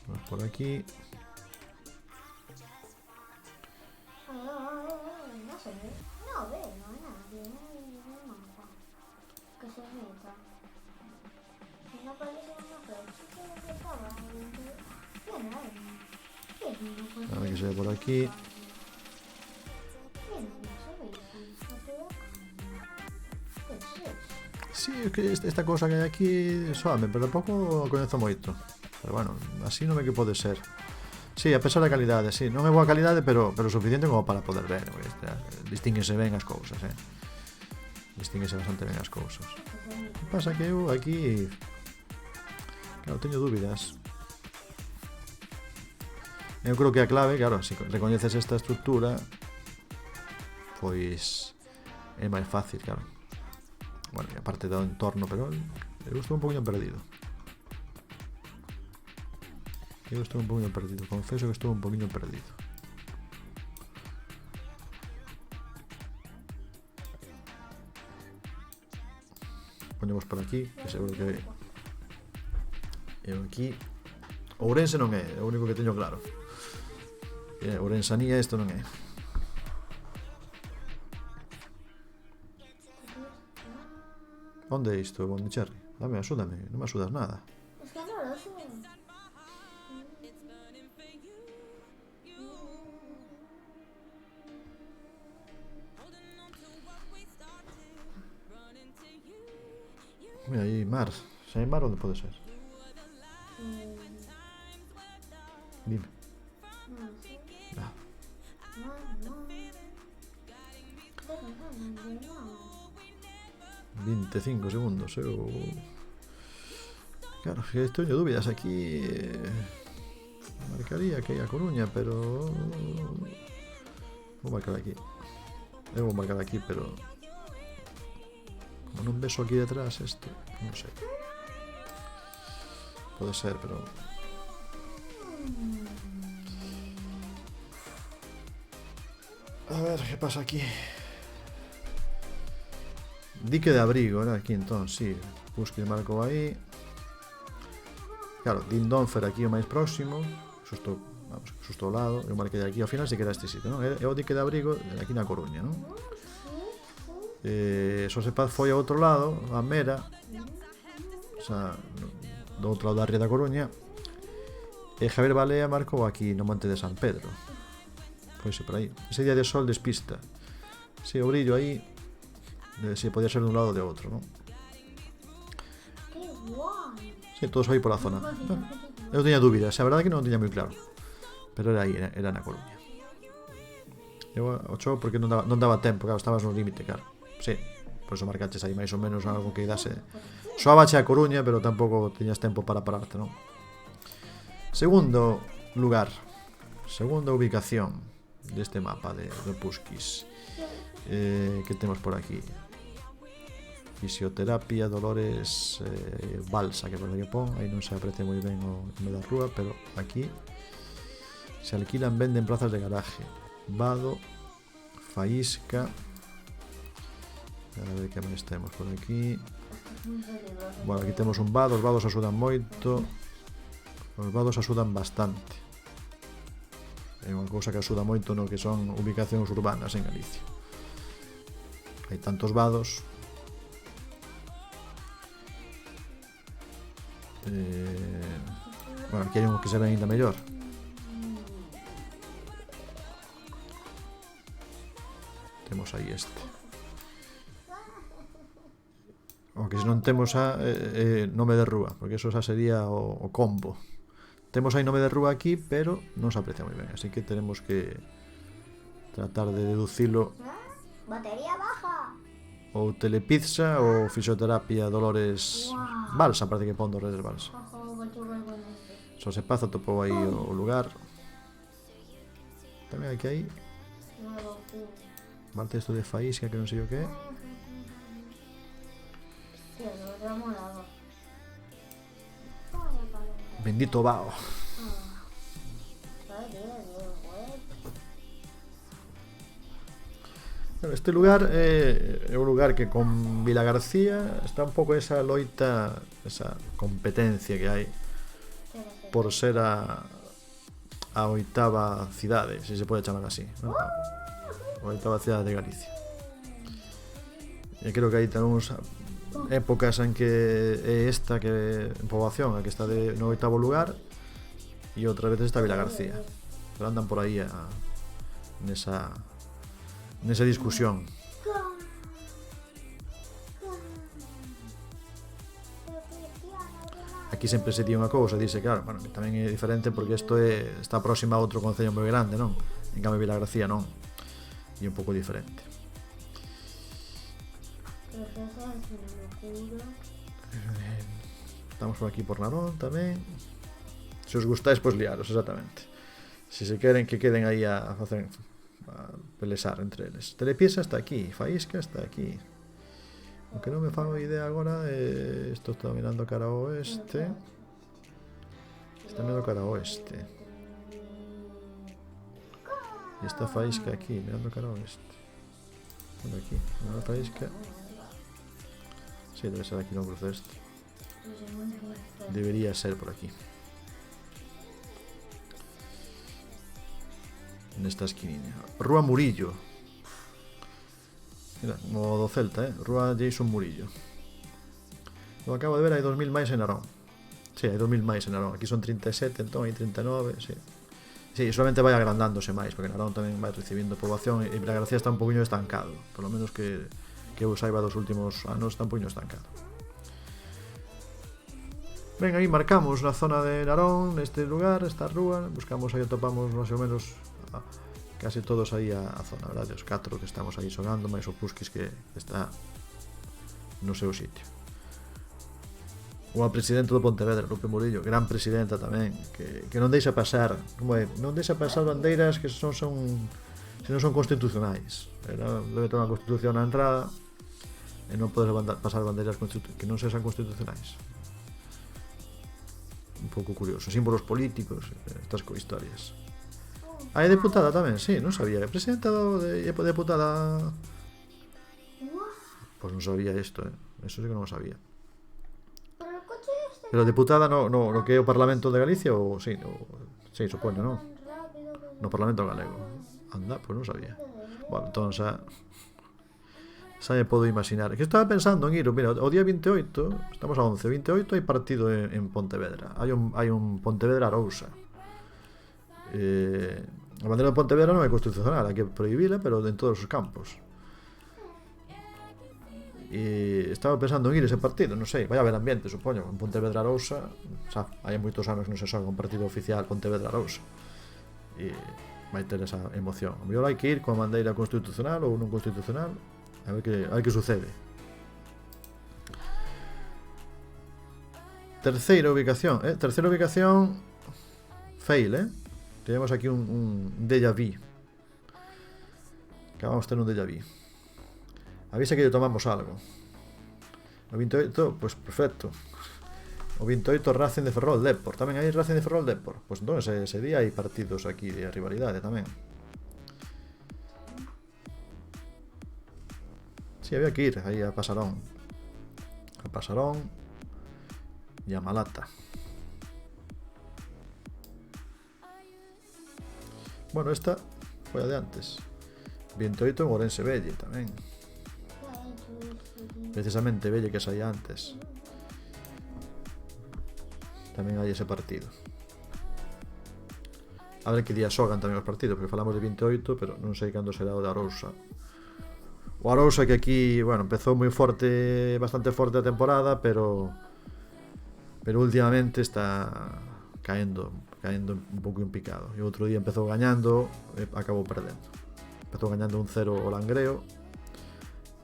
vamos por aquí. No sé, no veo a nadie, no mapa. Que se meta. No parece una persona que estaba. ¿Quién hay? que sea por aquí. Sí, es que esta cosa que hai aquí soame, pero tampouco coñezo moito. Pero bueno, así non é que pode ser. Sí, a pesar da calidade, sí, non é boa calidade, pero suficiente como para poder ver. Distínguese ben as cousas, distínguese bastante ben as cousas. O que pasa que eu aquí, claro, teño dúbidas. Eu creo que a clave, claro, se recoñeces esta estructura, pois é máis fácil, claro. Bueno, e aparte do entorno, pero eu estou un poquinho perdido. Confeso que estou un poquinho perdido. Ponemos por aquí, que seguro que eu aquí. Ourense non é, é o único que teño claro. Ourensanía isto non é. Onde é isto, Bondicherry? Dame, axúdame, non me axudas nada. Es que no lo sé. Mira, aí mar. Se hai mar, onde pode ser? Dime. No sé. Ah, No. 25 segundos. Claro, que teño dúbidas aquí. Marcaría que hai a Coruña, pero vou marcar aquí. Eu vou marcar aquí, pero como non beso aquí detrás isto, non sei. Pode ser, pero a ver, que pasa aquí? Dique de Abrigo, era aquí entón, sí. Busque marco aí. Claro, Dindonfer aquí o máis próximo. Xusto ao lado. Eu marquei aquí, ao final se queda este sitio, non? É o Dique de Abrigo aquí na Coruña, non? Sosepaz foi ao outro lado, a Mera, o sea, do outro lado da ría da Coruña. E Javier Balea marcou aquí no Monte de San Pedro. Pois por aí. Ese día de sol despista. Si, o brillo aí, si podía ser dun lado ou de outro, non? Qué guay. Si, todos aí pola zona. Eu teña dúbidas, a verdade que non o teña moi claro. Pero era aí, era na Coruña. Eu o chou porque non daba tempo, claro, estabas no límite, claro. Sí, por eso marcaches aí máis ou menos algo que dase. Soabache a Coruña, pero tampouco teñas tempo para pararte, non? Segundo lugar, segunda ubicación deste mapa de Puskis. Que temos por aquí? Fisioterapia Dolores Balsa, que por que pon, aí non se aprecia moi ben o nome da rúa, pero aquí se alquilan, venden plazas de garaje. Vado, Faísca. A ver que máis temos por aquí. Bueno, aquí temos un vado, os vados axudan moito. Os vados axudan bastante. É unha cousa que axuda moito no que son ubicacións urbanas en Galicia. Hai tantos vados. Bueno, aquí hai un que se ve ainda mellor. Temos aí este. O que se non temos a nome de rúa, porque eso xa sería o combo. Temos aí nome de rúa aquí, pero non se aprecia moi ben, así que tenemos que tratar de deducilo. Batería baja. Ou Telepizza ou Fisioterapia Dolores Balsa, parece que pon Dolores Balsa. Sosepaz atopou aí o lugar. Tamén aquí hai Marte isto de Faísca, que non sei o que é. Bendito Bao. Este lugar é un lugar que con Vilagarcía está un pouco esa loita, esa competencia que hai por ser a oitava cidade, se se pode chamar así, ¿no? A oitava cidade de Galicia. E creo que hai tenemos épocas en que é esta que en poboación, a que está no oitavo lugar, e outra vez está Vilagarcía. pero andan por aí nesa discusión. Aquí sempre se di unha cousa, dice, claro, bueno, que tamén é diferente porque isto está próxima a outro concello moi grande, non? En cambio Vilagarcía non. E un pouco diferente. Estamos por aquí por Narón tamén. Se os gustáis, pois liaros, exactamente. Se se queren que queden aí a facer a pelesar entre eles. Telepiesa está aquí, Faísca está aquí. O que non me fago idea agora isto está mirando cara ao oeste. Está mirando cara ao oeste. E está Faísca aquí, mirando cara ao oeste. Por aquí, mirando Faísca. Sí, debe ser aquí no cruce este. Debería ser por aquí. Nesta esquinina. Rúa Murillo. Mira, como do Celta, Rúa Jason Murillo. Lo acabo de ver, hai 2000 máis en Narón. Sí, hai 2000 máis en Narón. Aquí son 37, entón hai 39, sí. Sí, solamente vai agrandándose máis, porque Narón tamén vai recibindo poboación e Vilagarcía está un poquinho estancado. Por lo menos que eu saiba dos últimos anos está un poquinho estancado. Ben, aí marcamos na zona de Narón, neste lugar, esta rúa, buscamos aí, atopamos máis ou menos casi todos aí a zona, verdade? Os 4 que estamos aí xogando, máis o Puskis que está no seu sitio. O presidente do Pontevedra, Lupe Murillo, gran presidenta tamén, que non deixa pasar, como é, non deixa pasar bandeiras que se non son constitucionais. Debe ter unha constitución na entrada e non podes pasar bandeiras que non sexan constitucionais. Un pouco curioso, símbolos políticos, estas historias. É deputada tamén, sí, non sabía. É presidenta e deputada. Pois non sabía isto, Eso sí que non o sabía. Pero deputada no que é o Parlamento de Galicia ou sí, supoño, non? No Parlamento Galego. Anda, pois non sabía. Bueno, entón xa me podo imaginar. Que estaba pensando en ir, mira, o día 28, estamos a 11, 28 hai partido en Pontevedra. Hai un Pontevedra Arousa. A bandeira de Pontevedra non é constitucional, hai que prohibila, pero en todos os campos. E estaba pensando en ir ese partido, non sei, vai haber ambiente, supoño, en Pontevedra Arousa, xa, hai moitos anos que non se xoga un partido oficial Pontevedra Arousa. E vai ter esa emoción. O mellor hai que ir coa bandeira constitucional ou non constitucional, a ver que sucede. Terceira ubicación, fail, Tenemos aquí un déjà vu. Acabamos de tener un déjà vu. Avisa que lle tomamos algo. O 28, pues perfecto. O 28 Racing de Ferrol Depor. Tamén hai Racing de Ferrol Depor. Pues entón ese día hai partidos aquí de rivalidade tamén. Sí, había que ir aí a Pasarón. A Pasarón e a Malata. Bueno, esta foi a de antes. 28 en Ourense Velle tamén. Precisamente Velle que saía antes. Tamén hai ese partido. A ver que día xogan tamén os partidos, porque falamos de 28, pero non sei cando será o de Arousa. O Arousa que aquí, bueno, empezou moi forte, bastante forte a temporada, pero últimamente está caendo un pouco en picado. E outro día empezou gañando e acabou perdendo. Empezou gañando un 0 o Langreo,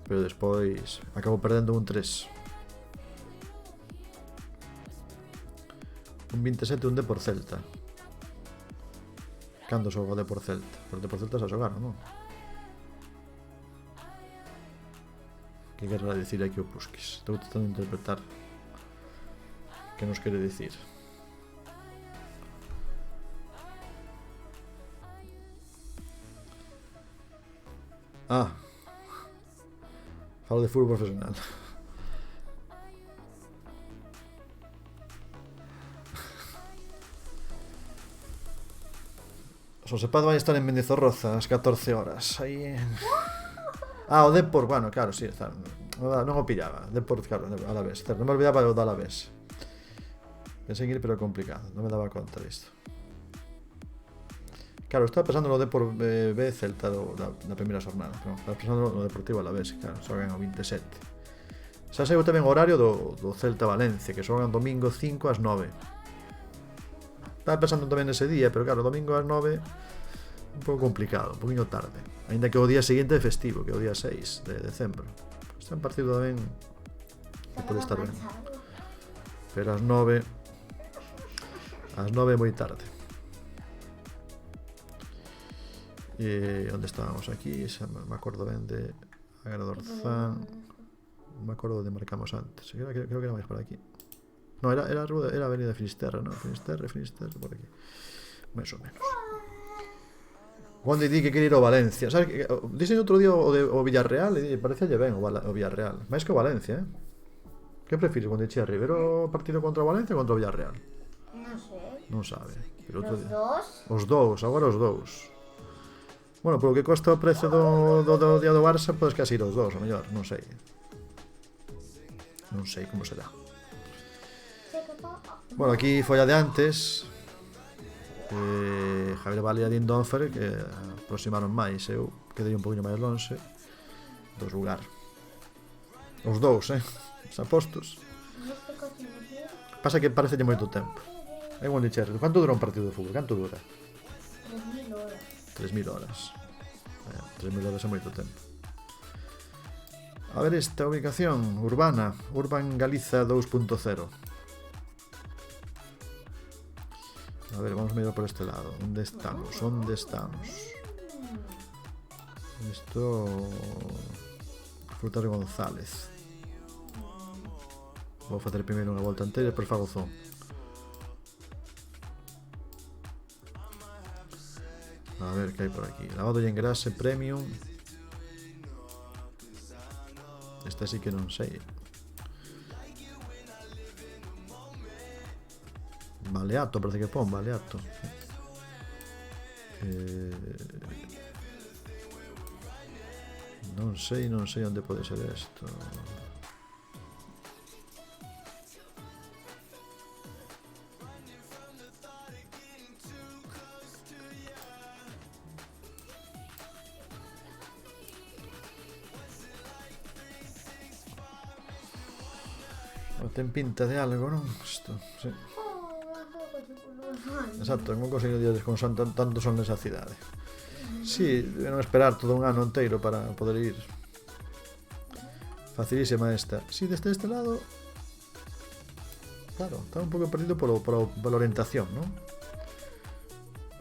pero despois acabou perdendo un 3. Un 27 un Depor Celta. Cando xoga o Depor Celta? Pero o Depor Celta xa xogaron, non? Que querrá dicir aquí o Puskis? Estou tratando de interpretar que nos quere dicir. Falo de fútbol profesional. Os Osepaz vai estar en Mendizorroza ás 14 horas. Aí en... o Depor, bueno, claro, sí, está. Non o pillaba. Depor, claro, a la vez. Non me olvidaba o da la vez. Pensei en ir, pero é complicado. Non me daba conta disto. Claro, estaba pensando no Depor B Celta da primeira xornada, pero estaba pensando no Deportivo Alavés, claro, xogan o 27. Xa saiu tamén o horario do Celta Valencia, que xogan domingo 5 ás 9. Estaba pensando tamén nese día, pero claro, domingo ás 9 un pouco complicado, un poquinho tarde. Ainda que o día seguinte é festivo, que é o día 6 de decembro. Está un partido tamén que pode estar ben. Pero ás 9 é moi tarde. E onde estábamos aquí? Xa me acordo ben de Agradorzán. Me acordo de marcamos antes. Creo que era máis por aquí. No, era Avenida Finisterre, no? Finisterre, por aquí. Mais ou menos. Onde di que quere ir ao Valencia. Sabes que dixen outro día o Villarreal e parecía ben o Villarreal. Mais que o Valencia, Que prefires quando eche arriba? Ver o partido contra o Valencia ou contra o Villarreal? Non sei. Non sabe. Pero Os dous? Os dous, agora os dous. Bueno, polo que costa o prezo do día do Barça, podes casi ir aos dous, o mellor, non sei. Non sei como será. Bueno, aquí foi a de antes. Javier Vale e Adín Donfer que aproximaron máis. Eu quedei un poquinho máis lonxe dos lugar. Os dous, os apostos. Pasa que parece moito tempo. É un dicher. Canto dura un partido de fútbol? Canto dura? 3000 horas. 3000 horas. 3000 horas é moito tempo. A ver esta ubicación urbana, Urban Galiza 2.0. A ver, vamos a mirar por este lado. Onde estamos? Isto Frutas González. Vou facer primeiro unha volta inteira e depois fago zoom. A ver que hai por aquí. Lavado e engrase premium. Esta sí que non sei. Baleato, parece que pon Baleato. Non sei onde pode ser isto. Ten pinta de algo, non? Isto, sí. Exacto, non consigo días con tanto son nesa cidade. Si, deben esperar todo un ano inteiro para poder ir. Facilísima esta. Si, desde este lado, claro, está un pouco perdido pola orientación, non?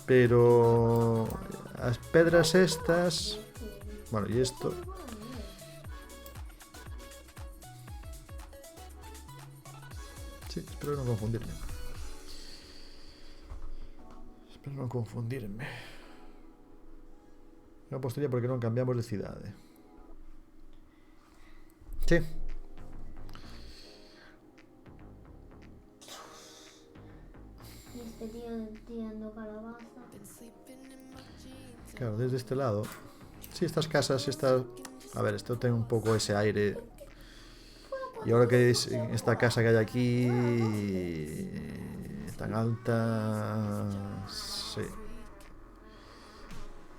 Pero as pedras estas, bueno, e isto, sí, espero non confundirme. Eu apostaría porque non cambiamos de cidade. Sí. Este tío tirando calabaza. Claro, desde este lado. Sí, estas casas, a ver, esto ten un pouco ese aire. E ahora que esta casa que hai aquí tan alta, sí,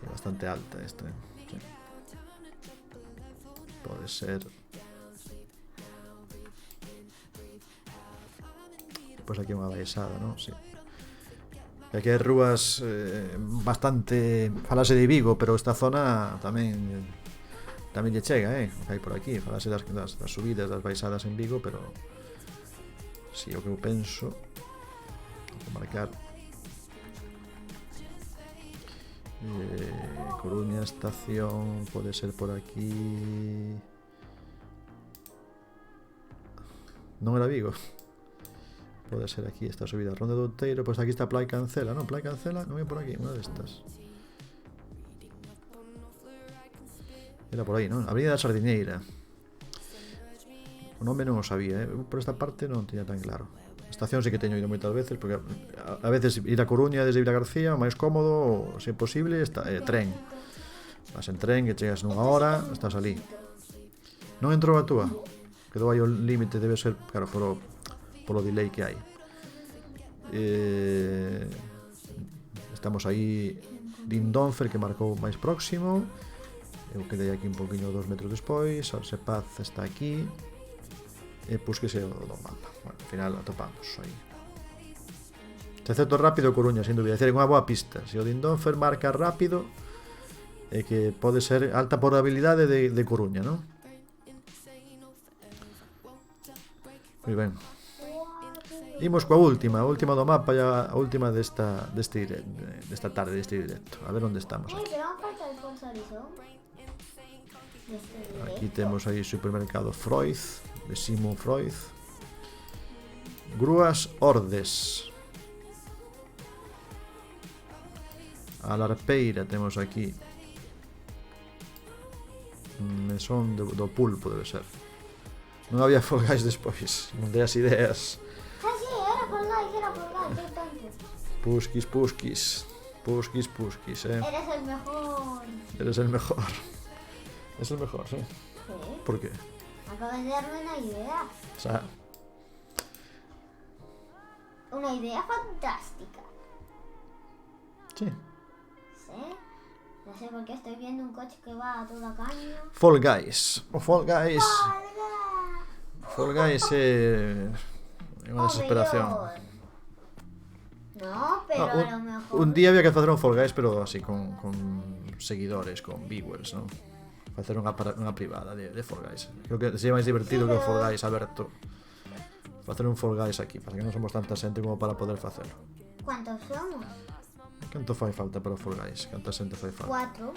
é bastante alta esta, sí. Pode ser. Pois aquí unha baixada, non? Sí. E aquí hai rúas bastante, falase de Vigo, pero esta zona tamén lle chega, o que hai por aquí, falase das subidas, das baixadas en Vigo, pero si, o que eu penso, vou marcar Coruña estación, pode ser por aquí, non era Vigo, pode ser aquí esta subida, Ronda do Outeiro, pois aquí está Plai Cancela, non, Plai Cancela non é por aquí, unha destas. Era por aí, non? Avenida da Sardiñeira. O nome non o sabía, por esta parte non tiña tan claro. A estación sí que teño ido moitas veces, porque a veces ir a Coruña desde Vilagarcía o máis cómodo, se é posible, está tren. Vas en tren, que chegas nunha hora, estás ali. Non entrou a túa? Quedou aí o límite, debe ser, claro, polo delay que hai. Estamos aí Dindonfer, que marcou máis próximo. Eu quedei aquí un poquinho 2 metros despois. Orsepaz está aquí. E Pusquis é o do mapa. Bueno, ao final atopamos aí. Se acerto rápido Coruña, sin dúbida. É dicir, unha boa pista. Se o Dindonfer marca rápido, é que pode ser alta probabilidade de Coruña, non? Moi ben. Imos coa última do mapa e a última desta tarde, deste directo. A ver onde estamos aquí. Pero non falta el Forza Horizon. Aquí temos aí supermercado Freud, de Simon Freud. Grúas Ordes. A Larpeira temos aquí. Mesón do pulpo debe ser. Non había Fall Guys despois. Non dei as ideas. Sí, era por Guys, Pusquis, Eres el mejor. Eres el mejor. Es el mejor, sí. Sí. ¿Por qué? Acabas de darme una idea. O sea, Una idea fantástica. sí. Sí. No sé por qué estoy viendo un coche que va a toda caña. Fall Guys. O Fall Guys. Fall Guys é unha desesperación. No, pero No, a lo mejor. un día había que facer un Fall Guys, pero así con seguidores, con viewers, ¿no? Facer unha privada de Fall Guys. Creo que sería máis divertido que o Fall Guys aberto. Facer un Fall Guys aquí, para que non somos tanta xente como para poder facelo. ¿Cuántos somos? Canto fai falta para o Fall Guys? Canta xente fai falta? 4.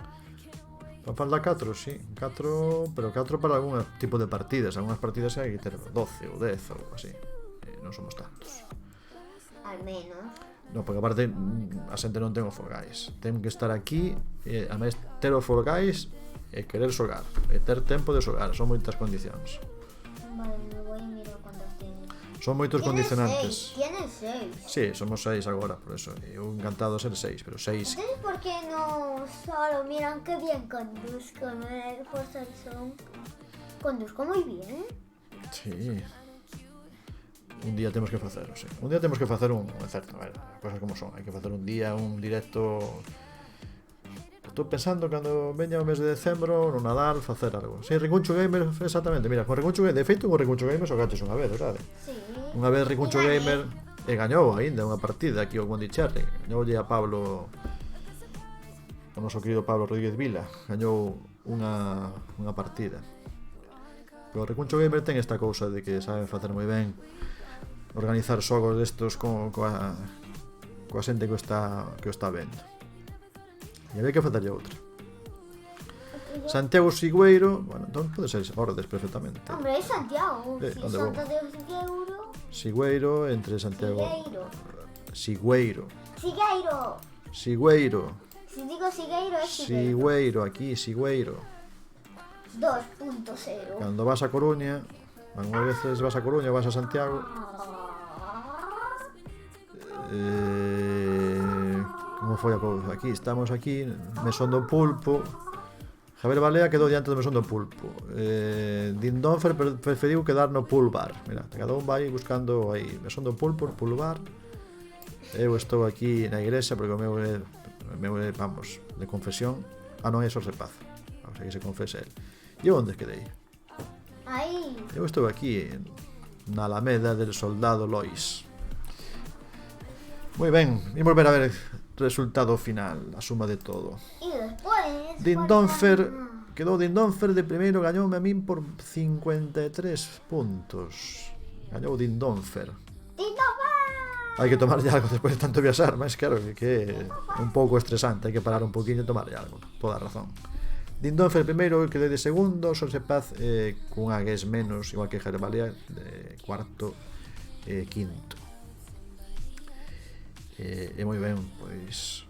Fan falta 4, sí. 4, pero 4 para algún tipo de partidas. Algúnas partidas hai que ter 12 ou 10 ou así. Non somos tantos. Al menos. No, porque aparte a xente non ten o Fall Guys. Ten que estar aquí, a máis ter o Fall Guys e querer xogar, e ter tempo de xogar. Son moitas condicións. Vale, me voy y miro cuántos tiene. Son moitos condicionantes. Tiene 6. Sí, somos 6 agora, por eso. Eu encantado de ser 6, pero 6. Entonces, ¿por qué no solo miran qué bien conduzco en el Forza Horizon? Conduzco muy bien. Sí. Un día temos que facelo, sí. Un día temos que facer un certo, a ver, cosas como son. Hai que facer un día, un directo. Estou pensando cando veña o mes de decembro, no Nadal, facer algo. Si, sí, Ricuncho Gamer, exactamente. Mira, con Ricuncho Gamer, de feito, con Ricuncho Gamer xogaches unha vez, verdade? Sí. Unha vez Ricuncho Gamer e gañou aínda unha partida aquí o Bondi Cherry. Gañoulle a Pablo, o noso querido Pablo Rodríguez Vila. Gañou unha partida. Pero o Ricuncho Gamer ten esta cousa de que sabe facer moi ben organizar xogos destos coa xente que o está vendo. E había que facerlle outra. Santiago Sigüeiro, bueno, entón pode ser Ordes perfectamente. Hombre, es Santiago. Sí, Si ¿dónde Santiago Sigüeiro. Sigüeiro entre Santiago. Sigüeiro. Sigüeiro. Sigüeiro. Si digo Sigüeiro es Sigüeiro. Sigüeiro, aquí, Sigüeiro. 2.0. Cando vas a Coruña, algunhas veces vas a Coruña ou vas a Santiago. Como foi a cousa? Aquí, estamos aquí, Mesón do Pulpo. Javier Balea quedou diante do Mesón do Pulpo. Dindonfer preferiu quedar no Pool Bar. Mira, cada un vai buscando aí Mesón do Pulpo, Pool Bar. Eu estou aquí na igrexa porque o meu é, vamos, de confesión. Non é Orsepaz. O sea, que se confese el. E onde quedei? Aí. Eu estou aquí na Alameda del Soldado Lois. Moi ben, imos ver a ver resultado final, a suma de todo. Y después. Dindonfer, quedou Dindonfer de primeiro, gañoume a min por 53 puntos. Gañou Dindonfer. Hai que tomarlle algo despois de tanto viaxar, mas claro que é un pouco estresante, hai que parar un poquinho e tomarlle algo, toda a razón. Dindonfer primeiro, quedei de segundo, Orsepaz cunha guess menos, igual que Gervalia, de cuarto e quinto. E moi ben, pois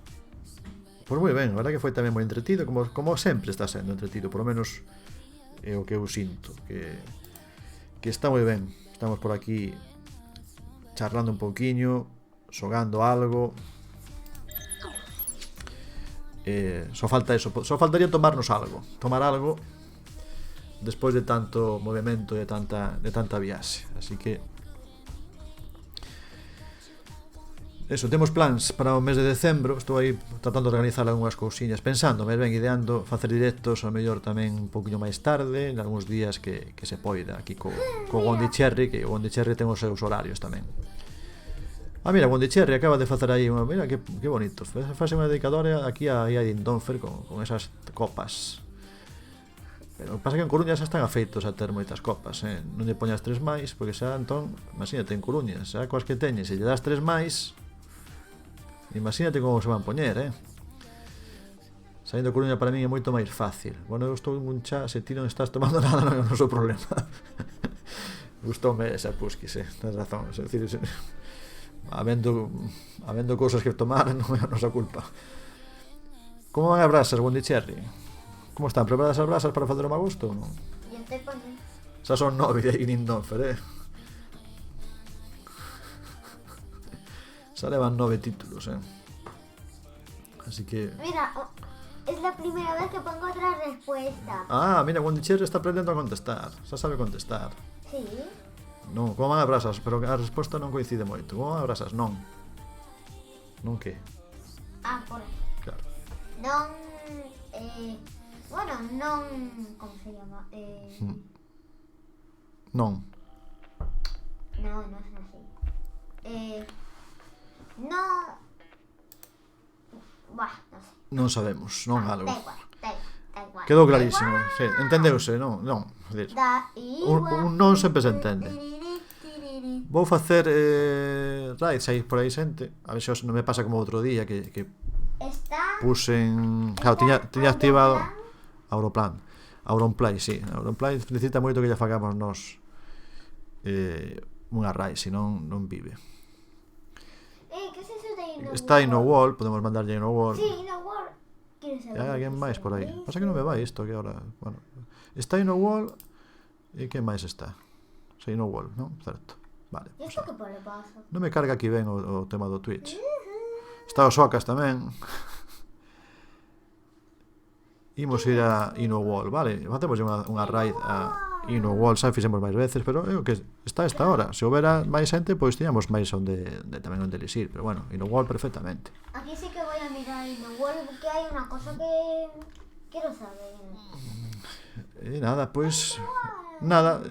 moi ben, a verdad que foi tamén moi entretido, como sempre está sendo entretido, por lo menos é o que eu sinto, que está moi ben. Estamos por aquí charlando un pouquiño, xogando algo. Só falta eso, só faltaría tomar algo despois de tanto movimento e de tanta viaxe, así que Eso, temos plans para o mes de decembro. Estou aí tratando de organizar algunhas cousiñas, pensando, me ven ideando facer directos ao mellor tamén un poquinho máis tarde, en algúns días que se poida aquí co Wondi Cherry, que o Wondi Cherry ten os seus horarios tamén. Mira, Wondi Cherry acaba de facer aí unha, mira que bonito, fase unha dedicatoria aquí a Iadin Donfer con esas copas. Pero pasa que en Coruña xa están afeitos a ter moitas copas, non lle poñas 3 máis, porque xa entón, imagínate, en Coruña, xa coas que teñes, se lle das 3 máis, imagínate como se van poñer, Saindo de Coruña para min é moito máis fácil. Bueno, eu estou en un chá, se ti non estás tomando nada non é o noso problema. Gustoume esa Puskis, tens razón, é dicir, habendo cousas que tomar non é a nosa culpa. Como van as brasas, Wondi Cherry? Como están? Preparadas as brasas para facer o magosto ou non? Ya te ponen. Xa son 9 de Iadin Donfer, Xa levan 9 títulos, Así que... Mira, es la primera vez que pongo otra respuesta. Mira, Wondi Cherry está aprendendo a contestar. Xa sabe contestar. Sí. Non, como van as brasas? Pero a resposta non coincide moito. Como van as brasas? Non. Non que? Por aí. Claro. Non... bueno, non... ¿Cómo se llama? Non. No, no es así. No... Buah, no sé. Non sabemos, non algo. Da igual, da igual. Quedou clarísimo, sí, entendeuse, non? Non, Da igual. un non sempre se entende. Vou facer raids aí por aí xente. A ver se non me pasa como outro día que Está... puxen... Claro, tiña activado Auronplay, sí. Auronplay necesita moito que lle facamos nos unha raid, senón non vive. ¿qué es eso de Inno Está World? Inno Wall, podemos mandarlle Inno Wall. Sí, Inno World. ¿Quieres saber? Hai alguén máis por aí. Pasa que non me vai isto que ahora, bueno. Está Inno Wall e que máis está? Sí, Inno Wall, non? Certo. Vale. ¿Y esto qué le pasa? Non me carga aquí ben o tema do Twitch. Está o Socas tamén. Imos ir a Inno Wall, vale? Facemos unha raid a Inno Wall, xa fixemos máis veces, pero é o que está esta hora. Se houbera máis xente, pois tiñamos máis tamén onde elisir, pero bueno, Inno Wall perfectamente. Aquí sí que voy a mirar Inno World porque hay una cosa que quiero saber. E nada, pois nada,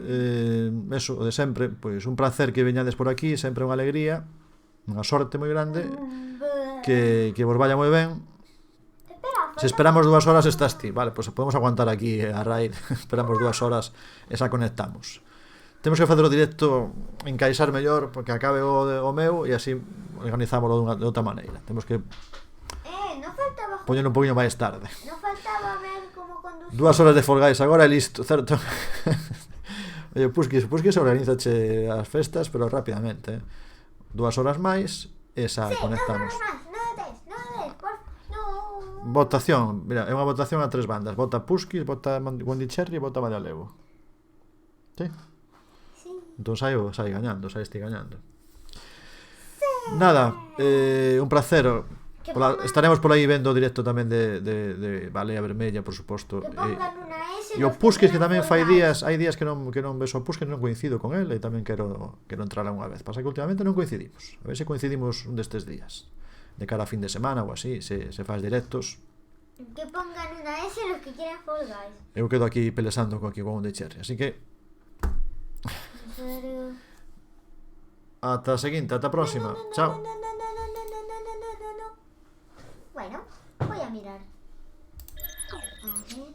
eso de sempre, pois un placer que veñades por aquí, sempre unha alegría, unha sorte moi grande, que vos vaya moi ben. Se esperamos 2 horas estás ti, vale, pois podemos aguantar aquí a raid, esperamos 2 horas e xa conectamos. Temos que facer o directo, encaixar mellor, porque acabe o meu e así organizámoslo de outra maneira. Temos que No faltaba... poñer un poquinho máis tarde. No faltaba ver cómo conducir... 2 horas de Fall Guys agora e listo, certo? Oye, Puskis organizache as festas, pero rapidamente, 2 horas máis e xa conectamos. No des, no. Votación, mira, é unha votación a 3 bandas. Vota Puskis, vota Wondi Cherry e vota María Levo. Sí? Sí. Entón sai estou gañando. Nada, un placer. Estaremos por aí vendo o directo tamén de Balea Vermella, por suposto. Que pongan una S. E o Puskis que tamén hai días que non vexo o Puskis, non coincido con el e tamén quero entrar unha vez. Pasa que últimamente non coincidimos. A ver se coincidimos un destes días. De cara a fin de semana ou así, se faz directos. Que pongan una S los que quieran Fall Guys. Eu quedo aquí pelesando con Wondi Cherry, así que En serio. ata a seguinte, ata a próxima. Chao. No. Bueno, voy a mirar. A ver.